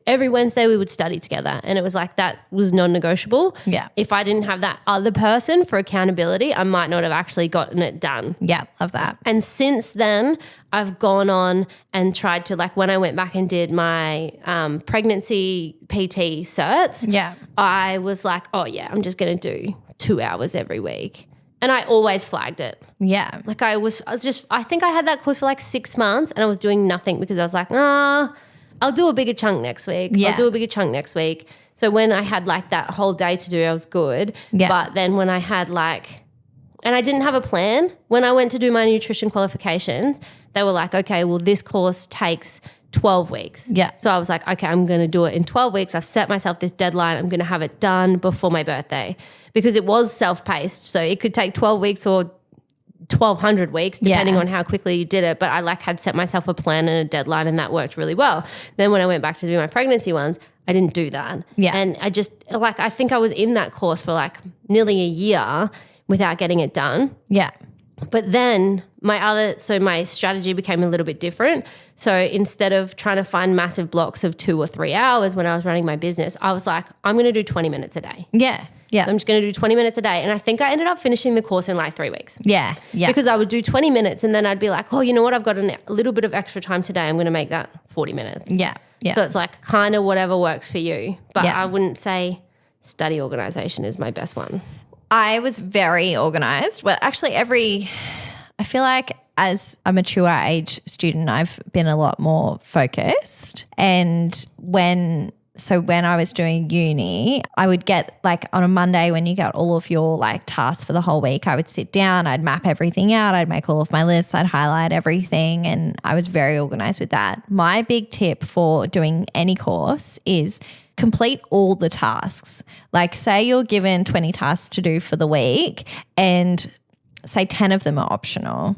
every Wednesday we would study together. And it was like, that was non-negotiable.
Yeah.
If I didn't have that other person for accountability, I might not have actually gotten it done.
Yeah. Love that.
And since then, I've gone on and tried to, like, when I went back and did my pregnancy PT certs, I was like, oh yeah, I'm just going to do 2 hours every week. And I always flagged it.
Yeah.
Like I think I had that course for like 6 months and I was doing nothing because I was like, I'll do a bigger chunk next week.
Yeah.
I'll do a bigger chunk next week. So when I had like that whole day to do, I was good.
Yeah.
But then when I had and I didn't have a plan. When I went to do my nutrition qualifications, they were like, okay, well, this course takes 12 weeks.
Yeah.
So I was like, okay, I'm going to do it in 12 weeks. I've set myself this deadline. I'm going to have it done before my birthday because it was self-paced. So it could take 12 weeks or 1,200 weeks, depending on how quickly you did it. But I had set myself a plan and a deadline and that worked really well. Then when I went back to do my pregnancy ones, I didn't do that.
Yeah.
And I just I think I was in that course for nearly a year without getting it done.
Yeah.
But then my strategy became a little bit different. So instead of trying to find massive blocks of 2 or 3 hours when I was running my business, I was like, I'm going to do 20 minutes a day.
Yeah. Yeah.
So I'm just going to do 20 minutes a day. And I think I ended up finishing the course in 3 weeks.
Yeah. Yeah.
Because I would do 20 minutes and then I'd be like, oh, you know what? I've got a little bit of extra time today. I'm going to make that 40 minutes.
Yeah. Yeah.
So it's kind of whatever works for you. But
Yeah.
I wouldn't say study organization is my best one.
I was very organized. Well, actually I feel like as a mature age student, I've been a lot more focused. And when I was doing uni, I would get on a Monday when you get all of your tasks for the whole week, I would sit down, I'd map everything out, I'd make all of my lists, I'd highlight everything, and I was very organized with that. My big tip for doing any course is complete all the tasks. Say you're given 20 tasks to do for the week and say 10 of them are optional.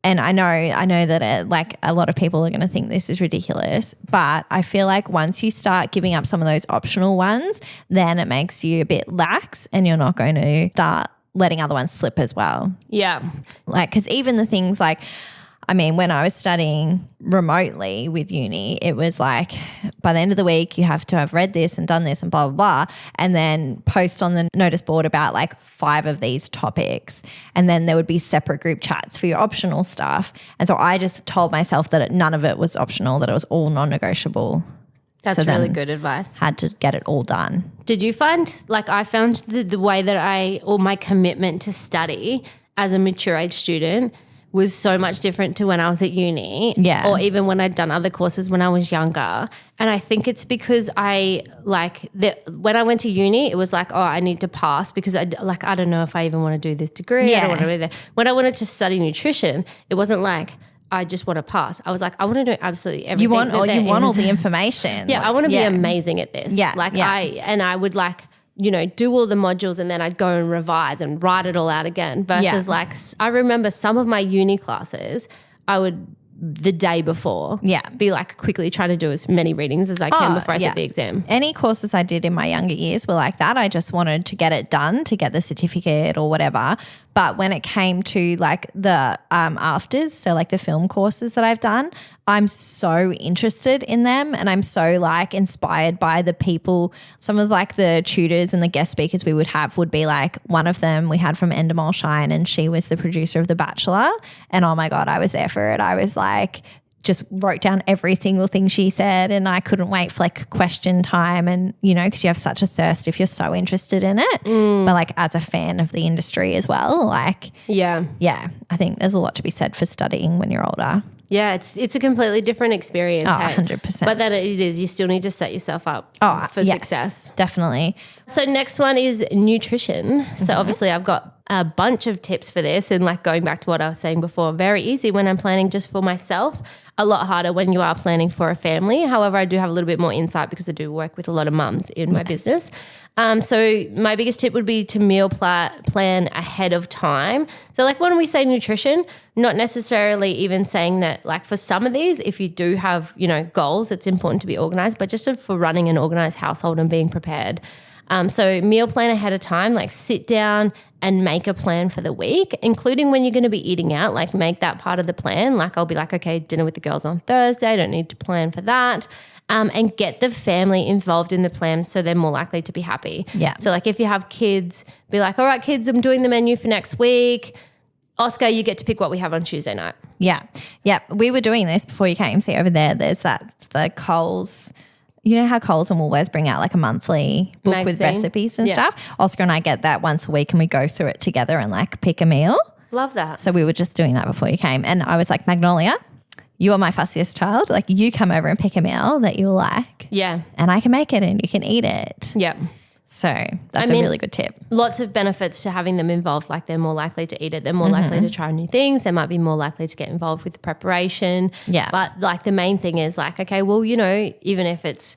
And I know that a lot of people are going to think this is ridiculous, but I feel like once you start giving up some of those optional ones, then it makes you a bit lax and you're not going to start letting other ones slip as well.
Yeah.
Because even the things when I was studying remotely with uni, it was by the end of the week, you have to have read this and done this and blah, blah, blah, and then post on the notice board about 5 of these topics. And then there would be separate group chats for your optional stuff. And so I just told myself that none of it was optional, that it was all non-negotiable.
That's really good advice.
Had to get it all done.
Did you find, I found the way that my commitment to study as a mature age student was so much different to when I was at uni, or even when I'd done other courses when I was younger. And I think it's because when I went to uni, it was I need to pass because I don't know if I even want to do this degree. I don't want to be there. When I wanted to study nutrition, it wasn't I just want to pass. I was I want to do absolutely everything.
You want all the information.
Yeah, I want to be amazing at this.
Yeah,
I would do all the modules and then I'd go and revise and write it all out again versus I remember some of my uni classes, I would the day before be quickly trying to do as many readings as I can before I set the exam. Any
courses I did in my younger years were like that. I just wanted to get it done to get the certificate or whatever. But when it came to the afters, so the film courses that I've done, I'm so interested in them and I'm so inspired by the people. Some of the tutors and the guest speakers we would have would be one of them we had from Endemol Shine, and she was the producer of The Bachelor. And oh my God, I was there for it. I was just wrote down every single thing she said and I couldn't wait for question time, and because you have such a thirst if you're so interested in it. But as a fan of the industry as well, I think there's a lot to be said for studying when you're older.
Yeah, it's a completely different experience.
100%.
But then it is, you still need to set yourself up for success.
Definitely.
So next one is nutrition. So obviously I've got a bunch of tips for this, and like going back to what I was saying before, very easy when I'm planning just for myself, a lot harder when you are planning for a family. However, I do have a little bit more insight because I do work with a lot of mums in my business. So my biggest tip would be to meal plan ahead of time. So like when we say nutrition, not necessarily even saying that like for some of these, if you do have, goals, it's important to be organized, but just for running an organized household and being prepared. So meal plan ahead of time, like sit down and make a plan for the week, including when you're going to be eating out, like make that part of the plan. Like I'll be like, okay, dinner with the girls on Thursday. I don't need to plan for that. And get the family involved in the plan so they're more likely to be happy.
Yeah.
So like if you have kids, be like, all right, kids, I'm doing the menu for next week. Oscar, you get to pick what we have on Tuesday night.
Yeah. Yeah. We were doing this before you came. See over there, there's the Coles. You know how Coles and Woolworths bring out like a monthly book with recipes and stuff? Oscar and I get that once a week and we go through it together and like pick a meal.
Love that.
So we were just doing that before you came. And I was like, Magnolia, you are my fussiest child. Like you come over and pick a meal that you like.
Yeah.
And I can make it and you can eat it.
Yeah.
So that's a really good tip.
Lots of benefits to having them involved. Like they're more likely to eat it. They're more likely to try new things. They might be more likely to get involved with the preparation.
Yeah.
But like the main thing is like, okay, well, even if it's,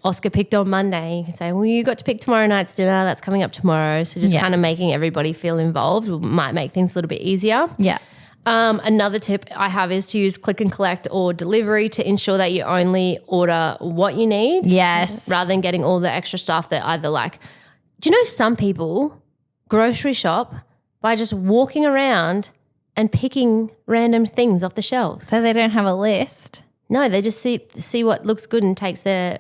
Oscar picked on Monday, you can say, well, you got to pick tomorrow night's dinner. That's coming up tomorrow. So just kind of making everybody feel involved might make things a little bit easier.
Yeah.
Another tip I have is to use click and collect or delivery to ensure that you only order what you need.
Yes.
Rather than getting all the extra stuff that either like, do you know some people grocery shop by just walking around and picking random things off the shelves?
So they don't have a list?
No, they just see what looks good and takes their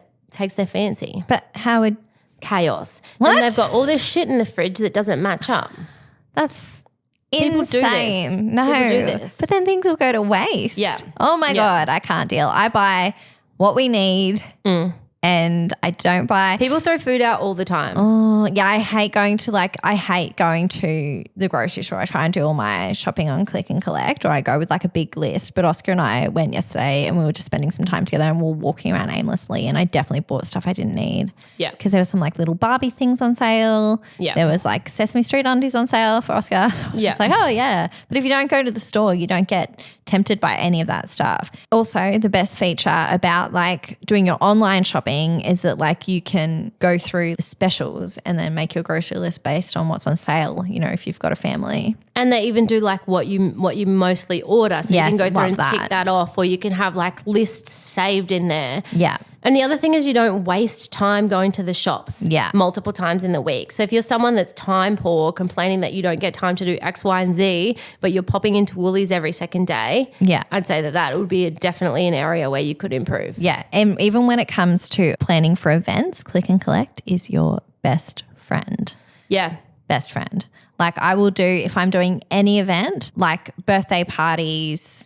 fancy.
But how would...
Chaos.
What?
And they've got all this shit in the fridge that doesn't match up.
That's...
People
insane.
do this.
No.
People do this.
But then things will go to waste.
Yeah.
Oh my God, I can't deal. I buy what we need and I don't buy.
People throw food out all the time.
Oh, yeah, I hate going to the grocery store. I try and do all my shopping on click and collect, or I go with like a big list. But Oscar and I went yesterday and we were just spending some time together and we were walking around aimlessly, and I definitely bought stuff I didn't need.
Yeah.
Because there was some like little Barbie things on sale.
Yeah.
There was like Sesame Street undies on sale for Oscar. I was just like, oh yeah. But if you don't go to the store, you don't get tempted by any of that stuff. Also, the best feature about like doing your online shopping is that like you can go through the specials and then make your grocery list based on what's on sale, if you've got a family.
And they even do like what you mostly order. So
Yes,
you can go through and
love
tick
that.
that off, or you can have like lists saved in there.
Yeah.
And the other thing is you don't waste time going to the shops multiple times in the week. So if you're someone that's time poor, complaining that you don't get time to do X, Y, and Z, but you're popping into Woolies every second day, I'd say that would be definitely an area where you could improve.
Yeah. And even when it comes to planning for events, click and collect is your best friend.
Yeah.
Best friend. Like I will do, if I'm doing any event, like birthday parties,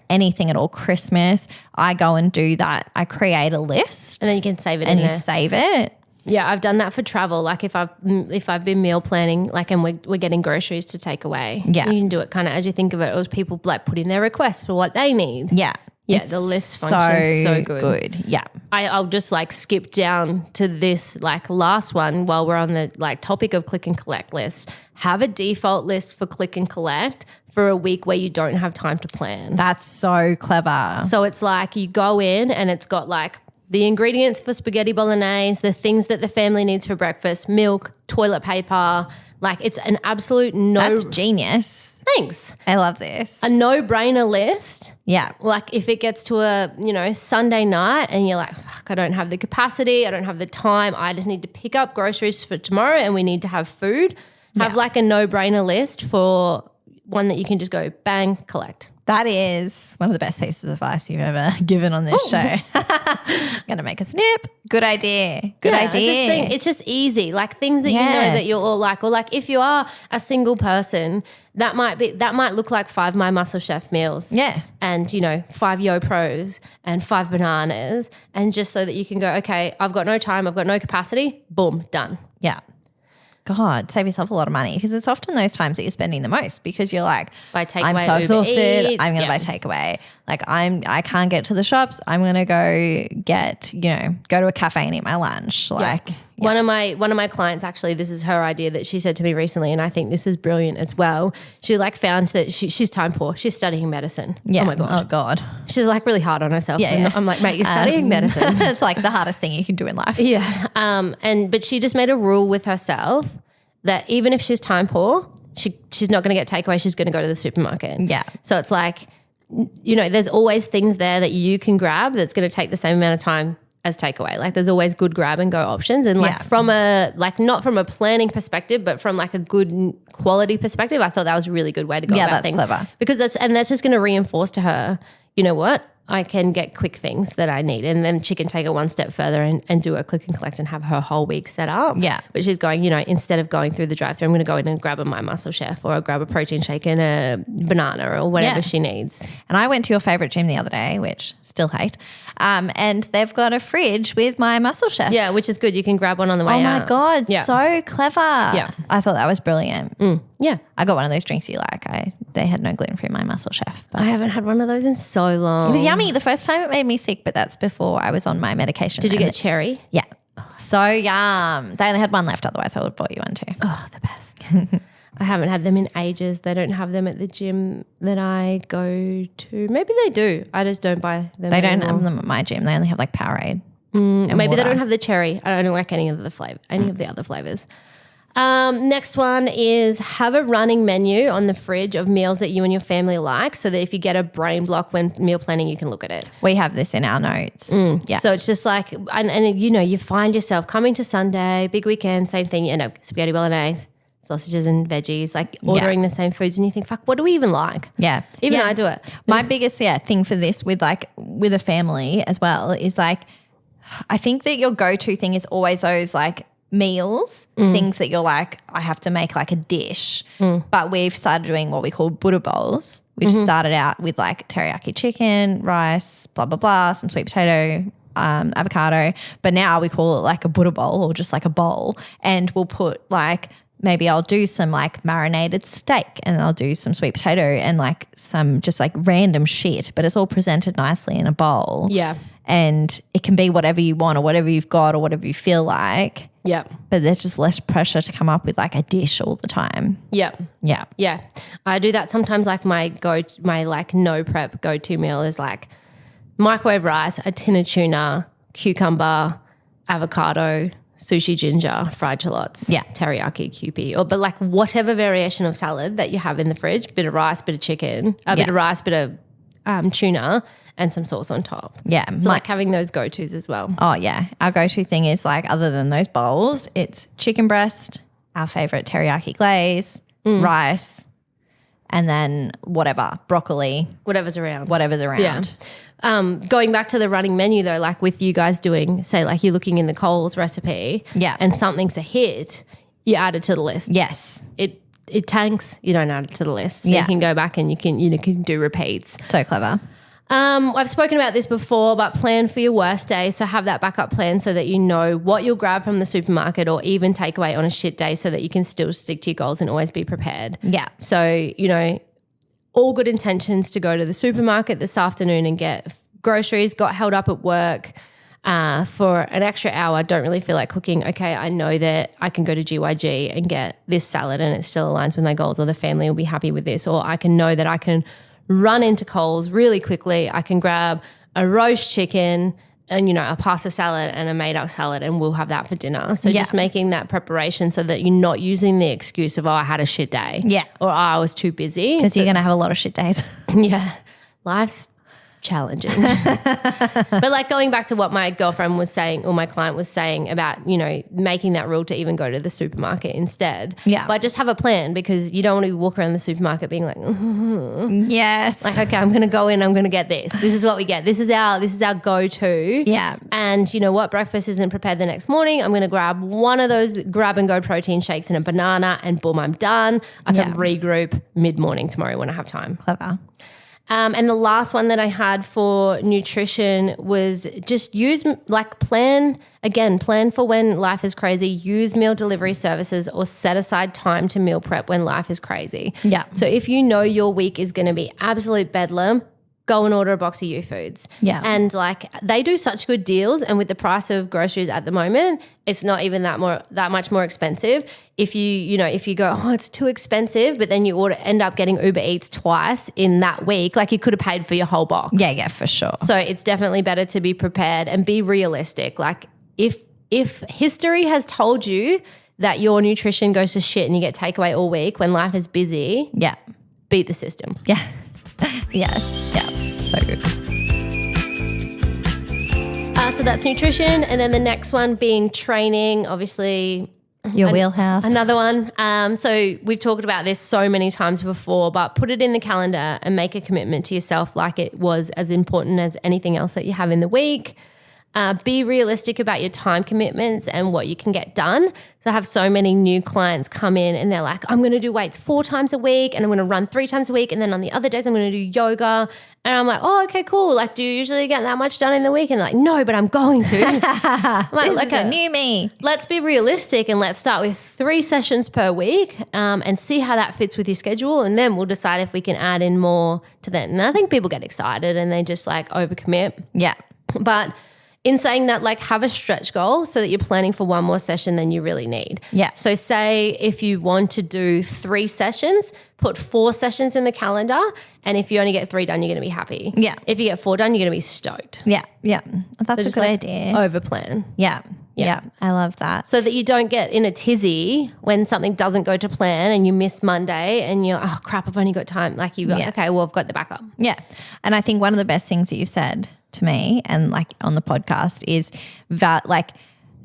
anything at all, Christmas, I go and do that. I create a list.
And then you can save it
and
in there.
you save it.
Yeah, I've done that for travel. Like if I've been meal planning, like, and we're getting groceries to take away.
Yeah.
You can do it kind of as you think of it. It was people like put in their requests for what they need.
Yeah.
Yeah,
It's
the list function's so good.
Yeah.
I'll just like skip down to this like last one while we're on the like topic of click and collect list. Have a default list for click and collect for a week where you don't have time to plan.
That's so clever.
So it's like you go in and it's got like the ingredients for spaghetti bolognese, the things that the family needs for breakfast, milk, toilet paper. Like it's an absolute
That's genius.
Thanks.
I love this.
A no-brainer list.
Yeah.
Like if it gets to a, Sunday night and you're like, fuck, I don't have the capacity, I don't have the time, I just need to pick up groceries for tomorrow and we need to have food. Have like a no-brainer list for one that you can just go bang, collect.
That is one of the best pieces of advice you've ever given on this show. I'm going to make a snip. Good idea. Good idea.
I just think it's just easy. Like things that you know that you'll all like, or like if you are a single person, that might look like 5 My Muscle Chef meals.
Yeah.
And 5 Yo Pros and 5 bananas, and just so that you can go, okay, I've got no time, I've got no capacity, boom, done.
Yeah. God, save yourself a lot of money, because it's often those times that you're spending the most, because you're like,
Buy takeaway,
I'm so
Uber
exhausted.
Eats,
I'm going to buy takeaway. Like I can't get to the shops. I'm going to go go to a cafe and eat my lunch. Like,
One of my clients, actually, this is her idea that she said to me recently, and I think this is brilliant as well. She found that she's time poor. She's studying medicine.
Yeah.
Oh my God.
Oh God.
She's really hard on herself.
Yeah.
I'm like, mate, you're studying medicine.
It's like the hardest thing you can do in life.
Yeah. But she just made a rule with herself that even if she's time poor, she's not going to get takeaway. She's going to go to the supermarket.
Yeah.
So it's like, there's always things there that you can grab that's going to take the same amount of time as takeaway. Like there's always good grab and go options. And from not from a planning perspective, but from like a good quality perspective, I thought that was a really good way to go about things. Yeah, that's clever. Because that's just going to reinforce to her, you know what? I can get quick things that I need. And then she can take it one step further and do a click and collect and have her whole week set up.
Yeah.
But she's going, instead of going through the drive-thru, I'm going to go in and grab My Muscle Chef or grab a protein shake and a banana or whatever she needs.
And I went to your favourite gym the other day, which still hate, and they've got a fridge with My Muscle Chef.
Yeah, which is good. You can grab one on the way out.
Oh my God, so clever.
Yeah.
I thought that was brilliant.
Yeah.
I got one of those drinks you like. They had no gluten-free My Muscle Chef.
But I haven't had one of those in so long.
It was yummy. The first time it made me sick, but that's before I was on my medication.
Did you get cherry?
Yeah. So yum. They only had one left, otherwise I would have bought you one too.
Oh, the best. I haven't had them in ages. They don't have them at the gym that I go to. Maybe they do. I just don't buy them
They
anymore.
don't have them at my gym. They only have like Powerade.
Maybe
water.
they don't have the cherry. I don't like any of the other flavors. Next one is have a running menu on the fridge of meals that you and your family like, so that if you get a brain block when meal planning, you can look at it.
We have this in our notes. Yeah.
So it's just like, and you find yourself coming to Sunday, big weekend, same thing, spaghetti bolognese, sausages and veggies, like ordering the same foods, and you think, fuck, what do we even like?
Yeah.
Even I do it.
My biggest thing for this with a family as well is like, I think that your go-to thing is always those like meals, things that you're like, I have to make like a dish. But we've started doing what we call Buddha bowls, which started out with like teriyaki chicken, rice, blah, blah, blah, some sweet potato, avocado. But now we call it like a Buddha bowl or just like a bowl. And we'll put like, maybe I'll do some like marinated steak and I'll do some sweet potato and like some just like random shit, but it's all presented nicely in a bowl.
Yeah.
And it can be whatever you want or whatever you've got or whatever you feel like.
Yeah.
But there's just less pressure to come up with like a dish all the time.
Yeah.
Yeah.
Yeah. I do that sometimes. Like my like no prep go-to meal is like microwave rice, a tin of tuna, cucumber, avocado, sushi ginger, fried shallots, teriyaki, Kewpie, but like whatever variation of salad that you have in the fridge, bit of rice, bit of chicken, bit of rice, bit of tuna, and some sauce on top.
Yeah.
So like having those go-tos as well.
Oh yeah. Our go-to thing is like, other than those bowls, it's chicken breast, our favorite teriyaki glaze, rice, and then whatever, broccoli.
Whatever's around.
Yeah.
Going back to the running menu though, like with you guys doing, say like you're looking in the Coles recipe and something's a hit, you add it to the list.
Yes.
It tanks, you don't add it to the list. So you can go back and you can do repeats.
So clever.
I've spoken about this before, but plan for your worst day. So have that backup plan so that you know what you'll grab from the supermarket or even take away on a shit day so that you can still stick to your goals and always be prepared.
Yeah.
So, all good intentions to go to the supermarket this afternoon and get groceries, got held up at work for an extra hour, don't really feel like cooking. Okay, I know that I can go to GYG and get this salad and it still aligns with my goals, or the family will be happy with this, or I can know that I can run into Coles really quickly. I can grab a roast chicken and, a pasta salad and a made-up salad, and we'll have that for dinner. So just making that preparation so that you're not using the excuse of, I had a shit day.
Yeah.
Or I was too busy.
Because you're going to have a lot of shit days.
Yeah. Life's challenging. But like going back to what my girlfriend was saying, or my client was saying about, making that rule to even go to the supermarket instead.
Yeah.
But just have a plan, because you don't want to walk around the supermarket being like,
Yes.
like, okay, I'm going to go in, I'm going to get this. This is what we get. This is our go-to.
Yeah.
And you know what? Breakfast isn't prepared the next morning. I'm going to grab one of those grab and go protein shakes and a banana, and boom, I'm done. I can regroup mid-morning tomorrow when I have time.
Clever.
And the last one that I had for nutrition was just plan for when life is crazy, use meal delivery services, or set aside time to meal prep when life is crazy.
Yeah.
So if you know your week is going to be absolute bedlam, go and order a box of You Foods.
Yeah.
And like they do such good deals, and with the price of groceries at the moment, it's not even that much more expensive. If you go, oh, it's too expensive, but then you end up getting Uber Eats twice in that week, like you could have paid for your whole box.
Yeah, for sure.
So it's definitely better to be prepared and be realistic. Like if history has told you that your nutrition goes to shit and you get takeaway all week when life is busy,
yeah,
beat the system.
Yeah. Yes. Yeah. So good.
So that's nutrition. And then the next one being training, obviously.
Your wheelhouse.
Another one. So we've talked about this so many times before, but put it in the calendar and make a commitment to yourself like it was as important as anything else that you have in the week. Be realistic about your time commitments and what you can get done. So I have so many new clients come in and they're like, I'm going to do weights 4 times a week and I'm going to run 3 times a week. And then on the other days, I'm going to do yoga. And I'm like, oh, okay, cool. Like, do you usually get that much done in the week? And like, no, but I'm going to.
This is a new me.
Let's be realistic and let's start with 3 sessions per week and see how that fits with your schedule. And then we'll decide if we can add in more to that. And I think people get excited and they just like overcommit.
Yeah.
But in saying that, like have a stretch goal so that you're planning for one more session than you really need.
Yeah.
So say if you want to do 3 sessions, put 4 sessions in the calendar. And if you only get 3 done, you're going to be happy.
Yeah.
If you get 4 done, you're going to be stoked.
Yeah. Yeah. That's
So
a good idea.
Over plan.
Yeah. Yeah. I love that.
So that you don't get in a tizzy when something doesn't go to plan and you miss Monday and you're, oh crap, I've only got time. Like you go, okay, well, I've got the backup.
Yeah. And I think one of the best things that you've said to me and like on the podcast is that like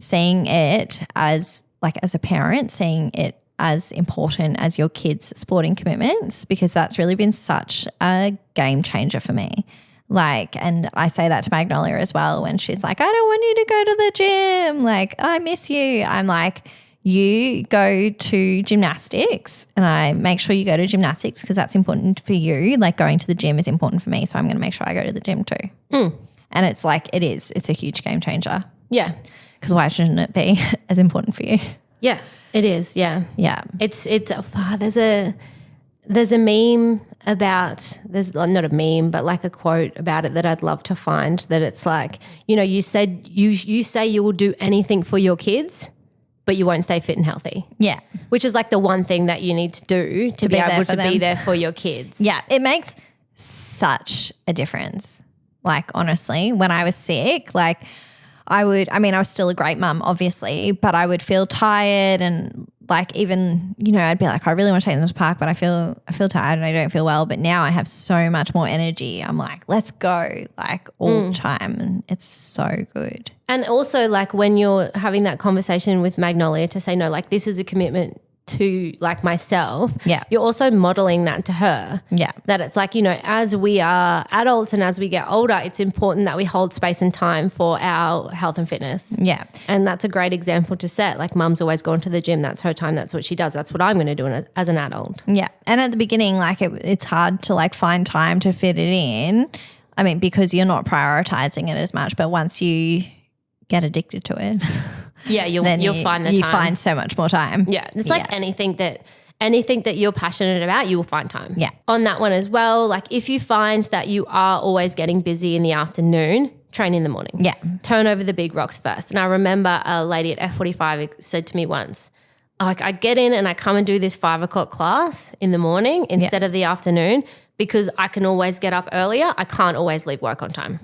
seeing it as like as a parent, seeing it as important as your kids' sporting commitments, because that's really been such a game changer for me. Like, and I say that to Magnolia as well when she's like, I don't want you to go to the gym. Like, I miss you. I'm like, you go to gymnastics, and I make sure you go to gymnastics because that's important for you. Like going to the gym is important for me. So I'm going to make sure I go to the gym too. And it's like, it's a huge game changer.
Yeah.
Because why shouldn't it be as important for you?
Yeah, it is. Yeah.
Yeah.
There's a meme about, there's not a meme, but like a quote about it that I'd love to find, that it's like, you said, you say you will do anything for your kids, but you won't stay fit and healthy.
Yeah.
Which is like the one thing that you need to do to be able to be there for your kids.
Yeah. It makes such a difference. Like, honestly, when I was sick, like I was still a great mum, obviously, but I would feel tired and like even, I'd be like, I really want to take them to the park, but I feel tired and I don't feel well. But now I have so much more energy. I'm like, let's go, like all the time. And it's so good.
And also like when you're having that conversation with Magnolia to say, no, like this is a commitment to like myself.
Yeah.
You're also modeling that to her.
Yeah.
That it's like, as we are adults and as we get older, it's important that we hold space and time for our health and fitness.
Yeah.
And that's a great example to set. Like mum's always gone to the gym. That's her time. That's what she does. That's what I'm going to do as an adult.
Yeah. And at the beginning, like it's hard to like find time to fit it in. I mean, because you're not prioritizing it as much, but once you get addicted to it,
yeah, you'll find the time.
You find so much more time.
Yeah. It's like anything that you're passionate about, you will find time.
Yeah.
On that one as well, like if you find that you are always getting busy in the afternoon, train in the morning.
Yeah.
Turn over the big rocks first. And I remember a lady at F45 said to me once, like I get in and I come and do this 5 o'clock class in the morning instead of the afternoon because I can always get up earlier. I can't always leave work on time.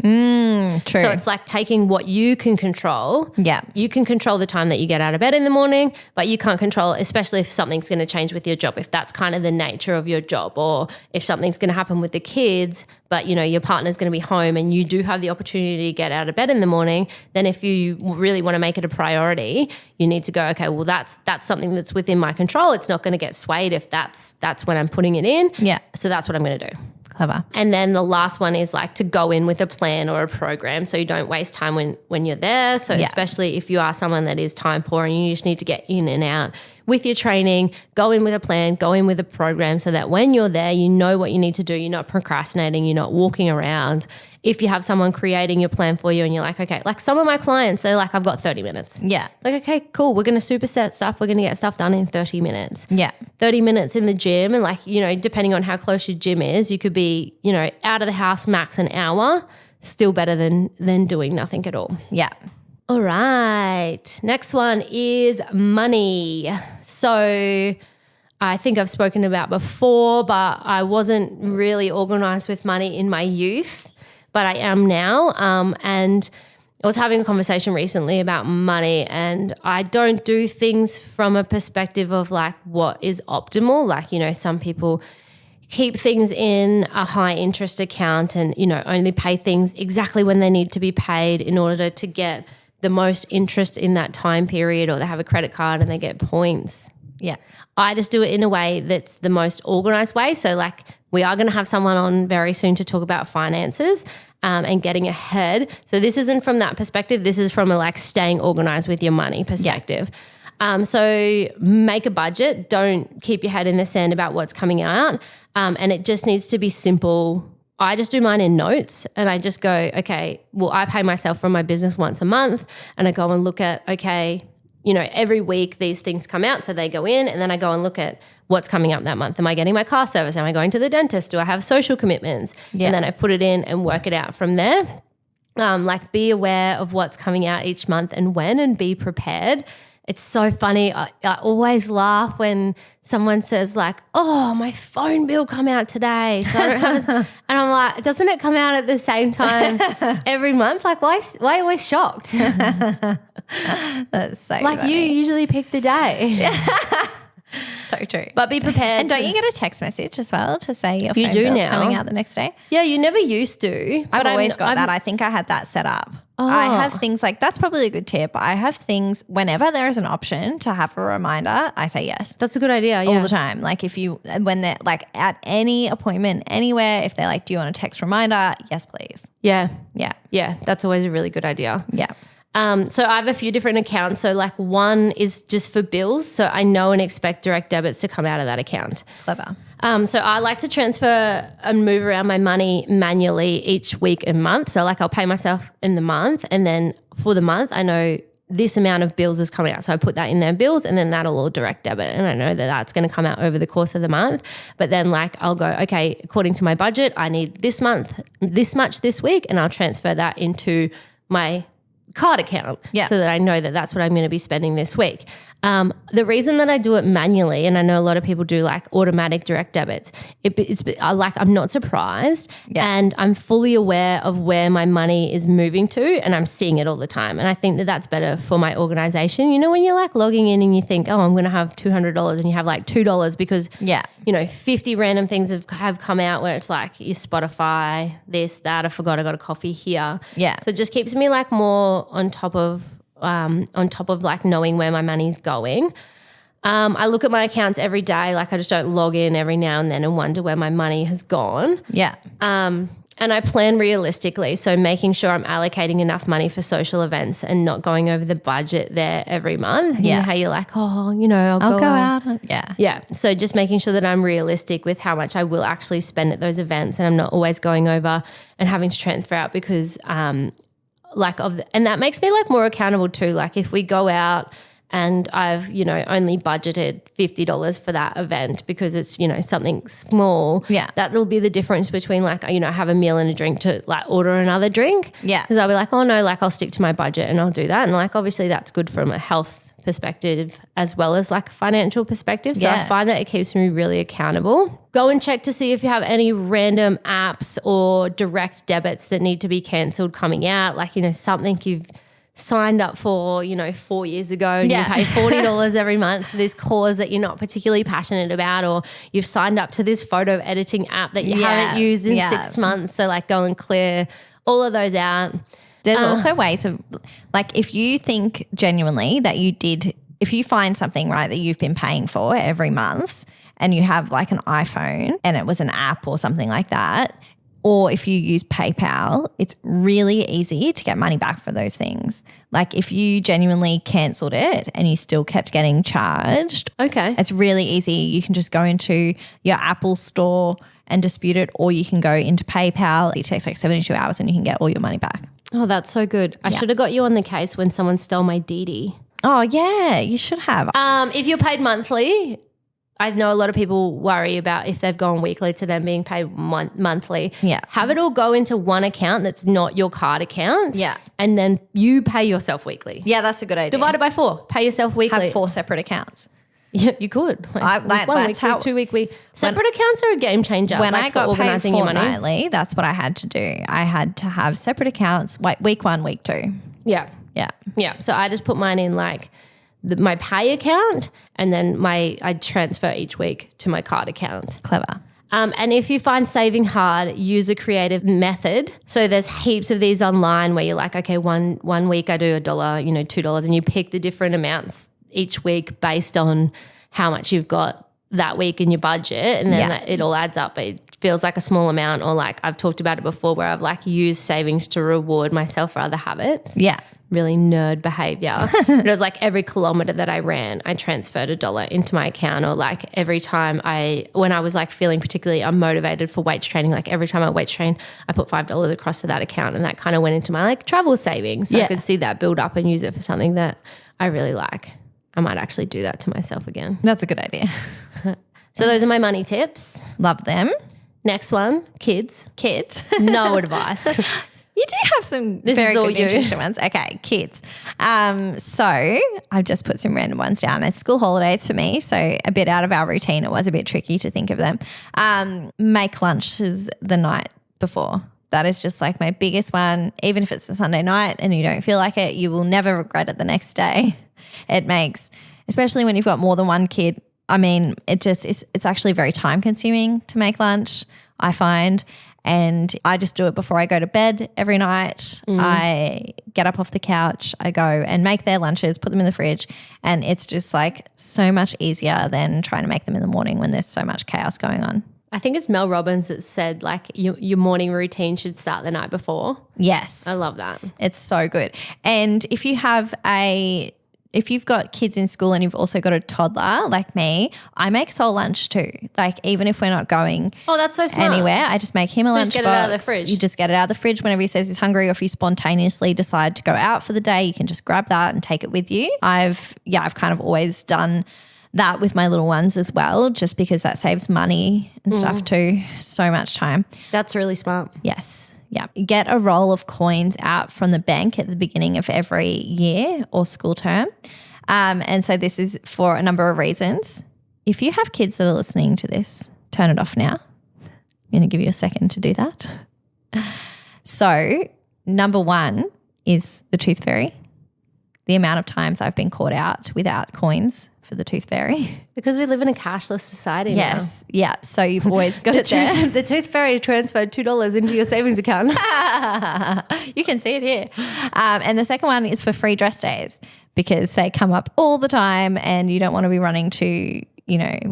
True.
So it's like taking what you can control.
Yeah.
You can control the time that you get out of bed in the morning, but you can't control, especially if something's going to change with your job, if that's kind of the nature of your job, or if something's going to happen with the kids, but your partner's going to be home and you do have the opportunity to get out of bed in the morning, then if you really want to make it a priority, you need to go, okay, well that's something that's within my control. It's not going to get swayed if that's when I'm putting it in.
Yeah.
So that's what I'm going to do.
Clever.
And then the last one is like to go in with a plan or a program so you don't waste time when you're there. So especially if you are someone that is time poor and you just need to get in and out with your training, go in with a plan, go in with a program so that when you're there, you know what you need to do. You're not procrastinating, you're not walking around if you have someone creating your plan for you and you're like, okay, like some of my clients, they're like, I've got 30 minutes.
Yeah.
Like, okay, cool. We're going to superset stuff. We're going to get stuff done in 30 minutes.
Yeah.
30 minutes in the gym. And like, you know, depending on how close your gym is, you could be, you know, out of the house max an hour, still better than doing nothing at all.
Yeah.
All right. Next one is money. So I think I've spoken about before, but I wasn't really organized with money in my youth, but I am now. And I was having a conversation recently about money, and I don't do things from a perspective of like what is optimal. Like, you know, some people keep things in a high interest account and, you know, only pay things exactly when they need to be paid in order to get the most interest in that time period, or they have a credit card and they get points.
Yeah.
I just do it in a way that's the most organized way. So like we are going to have someone on very soon to talk about finances and getting ahead. So this isn't from that perspective. This is from a like staying organized with your money perspective. Yeah. So make a budget. Don't keep your head in the sand about what's coming out. And it just needs to be simple. I just do mine in notes and I just go, okay, well, I pay myself from my business once a month, and I go and look at, okay, you know, every week these things come out. So they go in, and then I go and look at what's coming up that month. Am I getting my car service? Am I going to the dentist? Do I have social commitments? Yeah. And then I put it in and work it out from there. Like be aware of what's coming out each month and when, and be prepared. It's so funny. I always laugh when someone says like, oh, my phone bill come out today. So I don't have and I'm like, doesn't it come out at the same time every month? Like why are you always shocked?
That's so
like
funny.
You usually pick the day.
So true.
But be prepared.
And don't you get a text message as well to say your
You
phone
do
bill's
now.
coming out the next day?
Yeah, you never used to.
I've always got that. I think I had that set up.
Oh.
I have things like, that's probably a good tip. I have things, whenever there is an option to have a reminder, I say yes.
That's a good idea, yeah.
All the time. Like when they're like at any appointment, anywhere, if they're like, do you want a text reminder? Yes, please.
Yeah.
Yeah.
Yeah, that's always a really good idea.
Yeah.
So I have a few different accounts. So like one is just for bills. So I know and expect direct debits to come out of that account.
Clever.
So I like to transfer and move around my money manually each week and month. So like I'll pay myself in the month, and then for the month I know this amount of bills is coming out. So I put that in their bills, and then that'll all direct debit. And I know that that's going to come out over the course of the month. But then like I'll go, okay, according to my budget, I need this month, this much this week, and I'll transfer that into my card account so that I know that that's what I'm going to be spending this week. The reason that I do it manually, and I know a lot of people do like automatic direct debits, I'm not surprised and I'm fully aware of where my money is moving to, and I'm seeing it all the time. And I think that that's better for my organization. You know, when you're like logging in and you think, oh, I'm going to have $200 and you have like $2 because, you know, 50 random things have come out where it's like your Spotify, this, that, I forgot I got a coffee here. Yeah. So it just keeps me like more on top of like knowing where my money's going. I look at my accounts every day. Like I just don't log in every now and then and wonder where my money has gone. Yeah. And I plan realistically. So making sure I'm allocating enough money for social events and not going over the budget there every month. You know how you're like, oh, you know, I'll go out. Yeah. So just making sure that I'm realistic with how much I will actually spend at those events, and I'm not always going over and having to transfer out because and that makes me like more accountable too. Like if we go out and I've, you know, only budgeted $50 for that event because it's, you know, something small. Yeah. That'll be the difference between like, you know, have a meal and a drink to like order another drink. Yeah. Because I'll be like, oh no, like I'll stick to my budget and I'll do that. And like, obviously that's good from a health perspective as well as like a financial perspective. So I find that it keeps me really accountable. Go and check to see if you have any random apps or direct debits that need to be cancelled coming out. Like, you know, something you've signed up for, you know, 4 years ago and you pay $40 every month for this cause that you're not particularly passionate about, or you've signed up to this photo editing app that you haven't used in 6 months. So like go and clear all of those out.
There's also ways of like if you think genuinely that if you find something, right, that you've been paying for every month and you have like an iPhone and it was an app or something like that, or if you use PayPal, it's really easy to get money back for those things. Like if you genuinely cancelled it and you still kept getting charged, it's really easy. You can just go into your Apple store and dispute it, or you can go into PayPal. It takes like 72 hours and you can get all your money back.
Oh, that's so good. I should have got you on the case when someone stole my DD.
Oh, yeah, you should have.
If you're paid monthly, I know a lot of people worry about if they've gone weekly to them being paid monthly.
Yeah.
Have it all go into one account that's not your card account.
Yeah.
And then you pay yourself weekly.
Yeah, that's a good idea.
Divided by 4. Pay yourself weekly.
Have 4 separate accounts.
Yeah, you could. Week 2 week. Separate accounts are a game changer.
When I got
organising
paid
your money.
fortnightly, that's what I had to do. I had to have separate accounts, week 1, week 2.
Yeah.
Yeah.
Yeah. So I just put mine in like my pay account, and then I transfer each week to my card account.
Clever.
And if you find saving hard, use a creative method. So there's heaps of these online where you're like, okay, one week I do $1, $2, and you pick the different amounts each week based on how much you've got that week in your budget, and then it all adds up. It feels like a small amount, or like I've talked about it before where I've like used savings to reward myself for other habits.
Yeah.
Really nerd behavior. It was like every kilometer that I ran, I transferred $1 into my account, or like every time when I was like feeling particularly unmotivated for weights training, like every time I weights train, I put $5 across to that account, and that kind of went into my like travel savings. So I could see that build up and use it for something that I really like. I might actually do that to myself again.
That's a good idea.
So those are my money tips.
Love them.
Next one, kids. No advice.
You do have some very good nutrition ones. Okay, kids. So I've just put some random ones down. It's school holidays for me, so a bit out of our routine. It was a bit tricky to think of them. Make lunches the night before. That is just like my biggest one. Even if it's a Sunday night and you don't feel like it, you will never regret it the next day. It makes, especially when you've got more than one kid, I mean, it's actually very time consuming to make lunch, I find. And I just do it before I go to bed every night. I get up off the couch, I go and make their lunches, put them in the fridge, and it's just like so much easier than trying to make them in the morning when there's so much chaos going on.
I think it's Mel Robbins that said like your morning routine should start the night before.
Yes.
I love that.
It's so good. And if you've got kids in school and you've also got a toddler like me, I make Sol lunch too. Like even if we're not going
that's so smart.
anywhere, I just make him a lunch box.
Just get it out of the fridge.
You just get it out of the fridge whenever he says he's hungry, or if you spontaneously decide to go out for the day, you can just grab that and take it with you. I've kind of always done that with my little ones as well, just because that saves money and stuff too. So much time.
That's really smart.
Yes. Yeah. Get a roll of coins out from the bank at the beginning of every year or school term. And so this is for a number of reasons. If you have kids that are listening to this, turn it off now. I'm going to give you a second to do that. So number 1 is the tooth fairy. The amount of times I've been caught out without coins for the tooth fairy.
Because we live in a cashless society now.
Yes. Yeah. So you've always got it there.
The tooth fairy transferred $2 into your savings account.
You can see it here. And the second one is for free dress days, because they come up all the time and you don't want to be running to,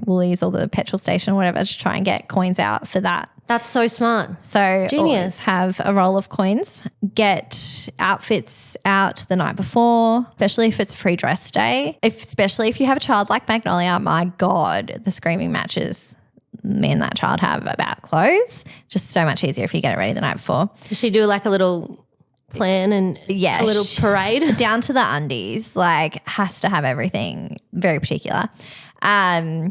Woolies or the petrol station or whatever to try and get coins out for that.
That's so smart.
So
Genius.
Always have a roll of coins. Get outfits out the night before, especially if it's free dress day. Especially if you have a child like Magnolia, my God, the screaming matches me and that child have about clothes. Just so much easier if you get it ready the night before.
Does she do like a little plan and a little parade?
Down to the undies, like has to have everything, very particular. I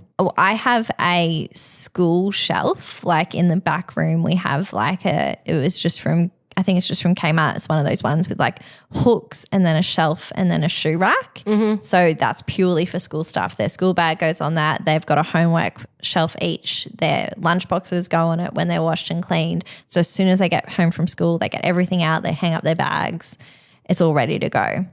have a school shelf, like in the back room we have like I think it's just from Kmart. It's one of those ones with like hooks and then a shelf and then a shoe rack. So that's purely for school stuff. Their school bag goes on that. They've got a homework shelf each. Their lunch boxes go on it when they're washed and cleaned. So as soon as they get home from school, they get everything out. They hang up their bags. It's all ready to go.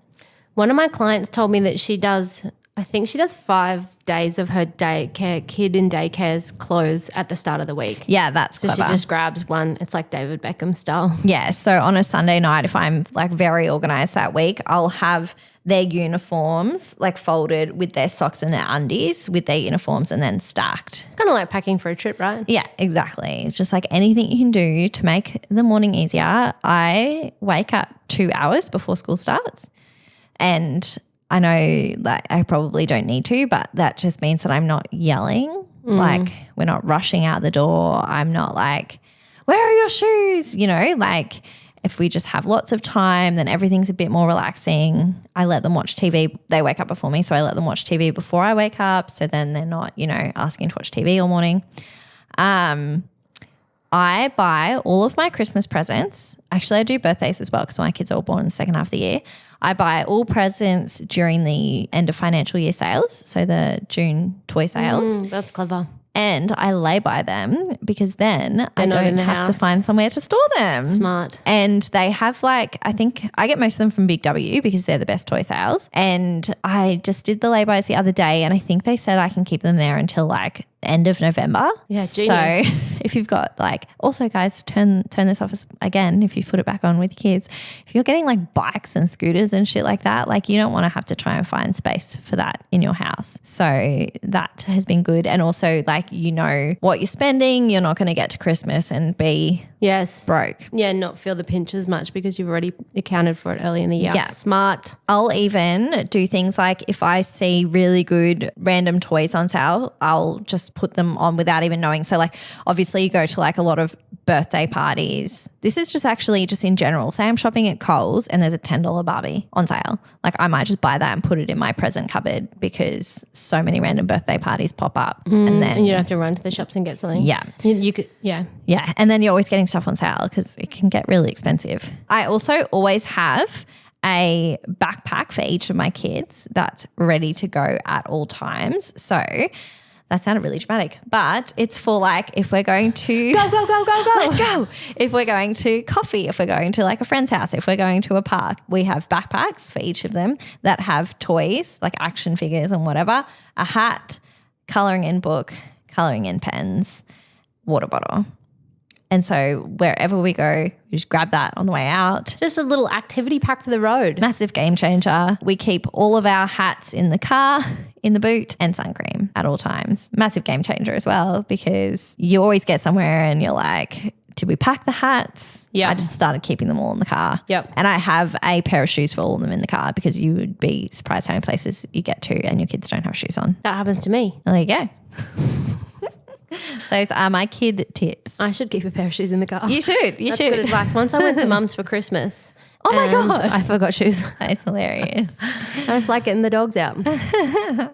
One of my clients told me that she does 5 days of her kid in daycare's clothes at the start of the week.
Yeah, that's clever.
So she just grabs one. It's like David Beckham style.
Yeah, so on a Sunday night, if I'm like very organised that week, I'll have their uniforms like folded with their socks and their undies with their uniforms and then stacked.
It's kind of like packing for a trip, right?
Yeah, exactly. It's just like anything you can do to make the morning easier. I wake up 2 hours before school starts, and I know that I probably don't need to, but that just means that I'm not yelling Like we're not rushing out the door. I'm not like, where are your shoes? You know, like if we just have lots of time, then everything's a bit more relaxing. I let them watch TV. They wake up before me, so I let them watch TV before I wake up. So then they're not, you know, asking to watch TV all morning. I buy all of my Christmas presents. Actually, I do birthdays as well because my kids are all born in the second half of the year. I buy all presents during the end of financial year sales, so the June toy sales.
That's clever.
And I lay by them because then I don't have to find somewhere to store them.
Smart.
And they have like, I think I get most of them from Big W because they're the best toy sales. And I just did the laybys the other day and I think they said I can keep them there until like end of November.
Yeah, genius.
So if you've got like, also guys, turn this off again if you put it back on with your kids. If you're getting like bikes and scooters and shit like that, like you don't want to have to try and find space for that in your house. So that has been good. And also like, you know what you're spending, you're not going to get to Christmas and be broke.
Yeah, not feel the pinch as much because you've already accounted for it early in the year.
Yeah.
Smart.
I'll even do things like if I see really good random toys on sale, I'll just put them on without even knowing. So like obviously you go to like a lot of birthday parties. This is just actually just in general. Say I'm shopping at Coles and there's a $10 Barbie on sale. Like I might just buy that and put it in my present cupboard because so many random birthday parties pop up. And then
you don't have to run to the shops and get something.
Yeah.
You could, yeah.
Yeah. And then you're always getting stuff on sale because it can get really expensive. I also always have a backpack for each of my kids that's ready to go at all times. So that sounded really dramatic, but it's for like if we're going to
go,
let's go. If we're going to coffee, if we're going to like a friend's house, if we're going to a park, we have backpacks for each of them that have toys like action figures and whatever, a hat, colouring in book, colouring in pens, water bottle. And so wherever we go, we just grab that on the way out.
Just a little activity pack for the road.
Massive game changer. We keep all of our hats in the car, in the boot, and sun cream at all times. Massive game changer as well because you always get somewhere and you're like, did we pack the hats?
Yeah.
I just started keeping them all in the car.
Yep.
And I have a pair of shoes for all of them in the car because you would be surprised how many places you get to and your kids don't have shoes on.
That happens to me.
There you go. Those are my kid tips.
I should keep a pair of shoes in the car.
You should.
That's good advice. Once I went to Mum's for Christmas.
Oh my God.
I forgot shoes.
That's hilarious.
I just like getting the dogs out.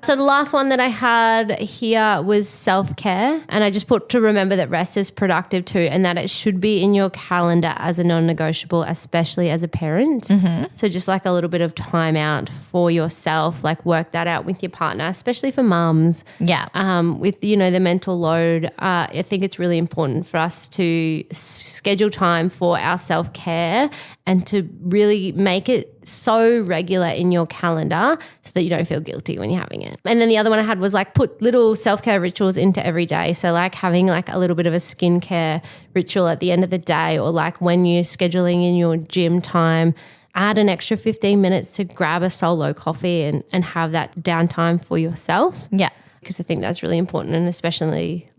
So the last one that I had here was self-care. And I just put to remember that rest is productive too and that it should be in your calendar as a non-negotiable, especially as a parent. Mm-hmm. So just like a little bit of time out for yourself, like work that out with your partner, especially for mums.
Yeah.
With, you know, the mental load, I think it's really important for us to schedule time for our self-care and to really make it so regular in your calendar so that you don't feel guilty when you're having it. And then the other one I had was like put little self-care rituals into every day. So like having like a little bit of a skincare ritual at the end of the day or like when you're scheduling in your gym time, add an extra 15 minutes to grab a solo coffee and have that downtime for yourself.
Yeah.
Because I think that's really important and especially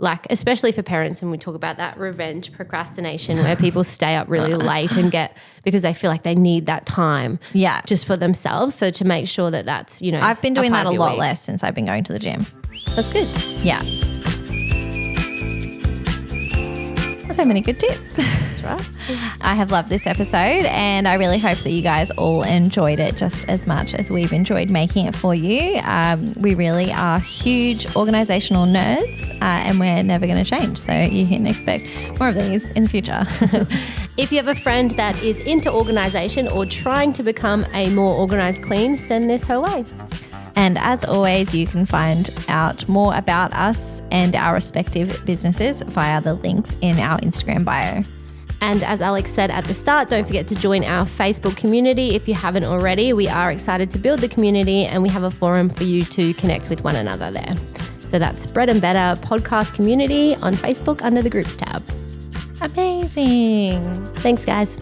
for parents and we talk about that revenge procrastination where people stay up really late and because they feel like they need that time just for themselves. So to make sure that that's, you know,
I've been doing that a lot less since I've been going to the gym.
That's good.
Yeah. So many good tips.
That's right.
I have loved this episode and I really hope that you guys all enjoyed it just as much as we've enjoyed making it for you. We really are huge organisational nerds and we're never going to change. So you can expect more of these in the future.
If you have a friend that is into organisation or trying to become a more organised queen, send this her way.
And as always, you can find out more about us and our respective businesses via the links in our Instagram bio.
And as Alex said at the start, don't forget to join our Facebook community if you haven't already. We are excited to build the community and we have a forum for you to connect with one another there. So that's Bread and Better Podcast Community on Facebook under the Groups tab.
Amazing.
Thanks, guys.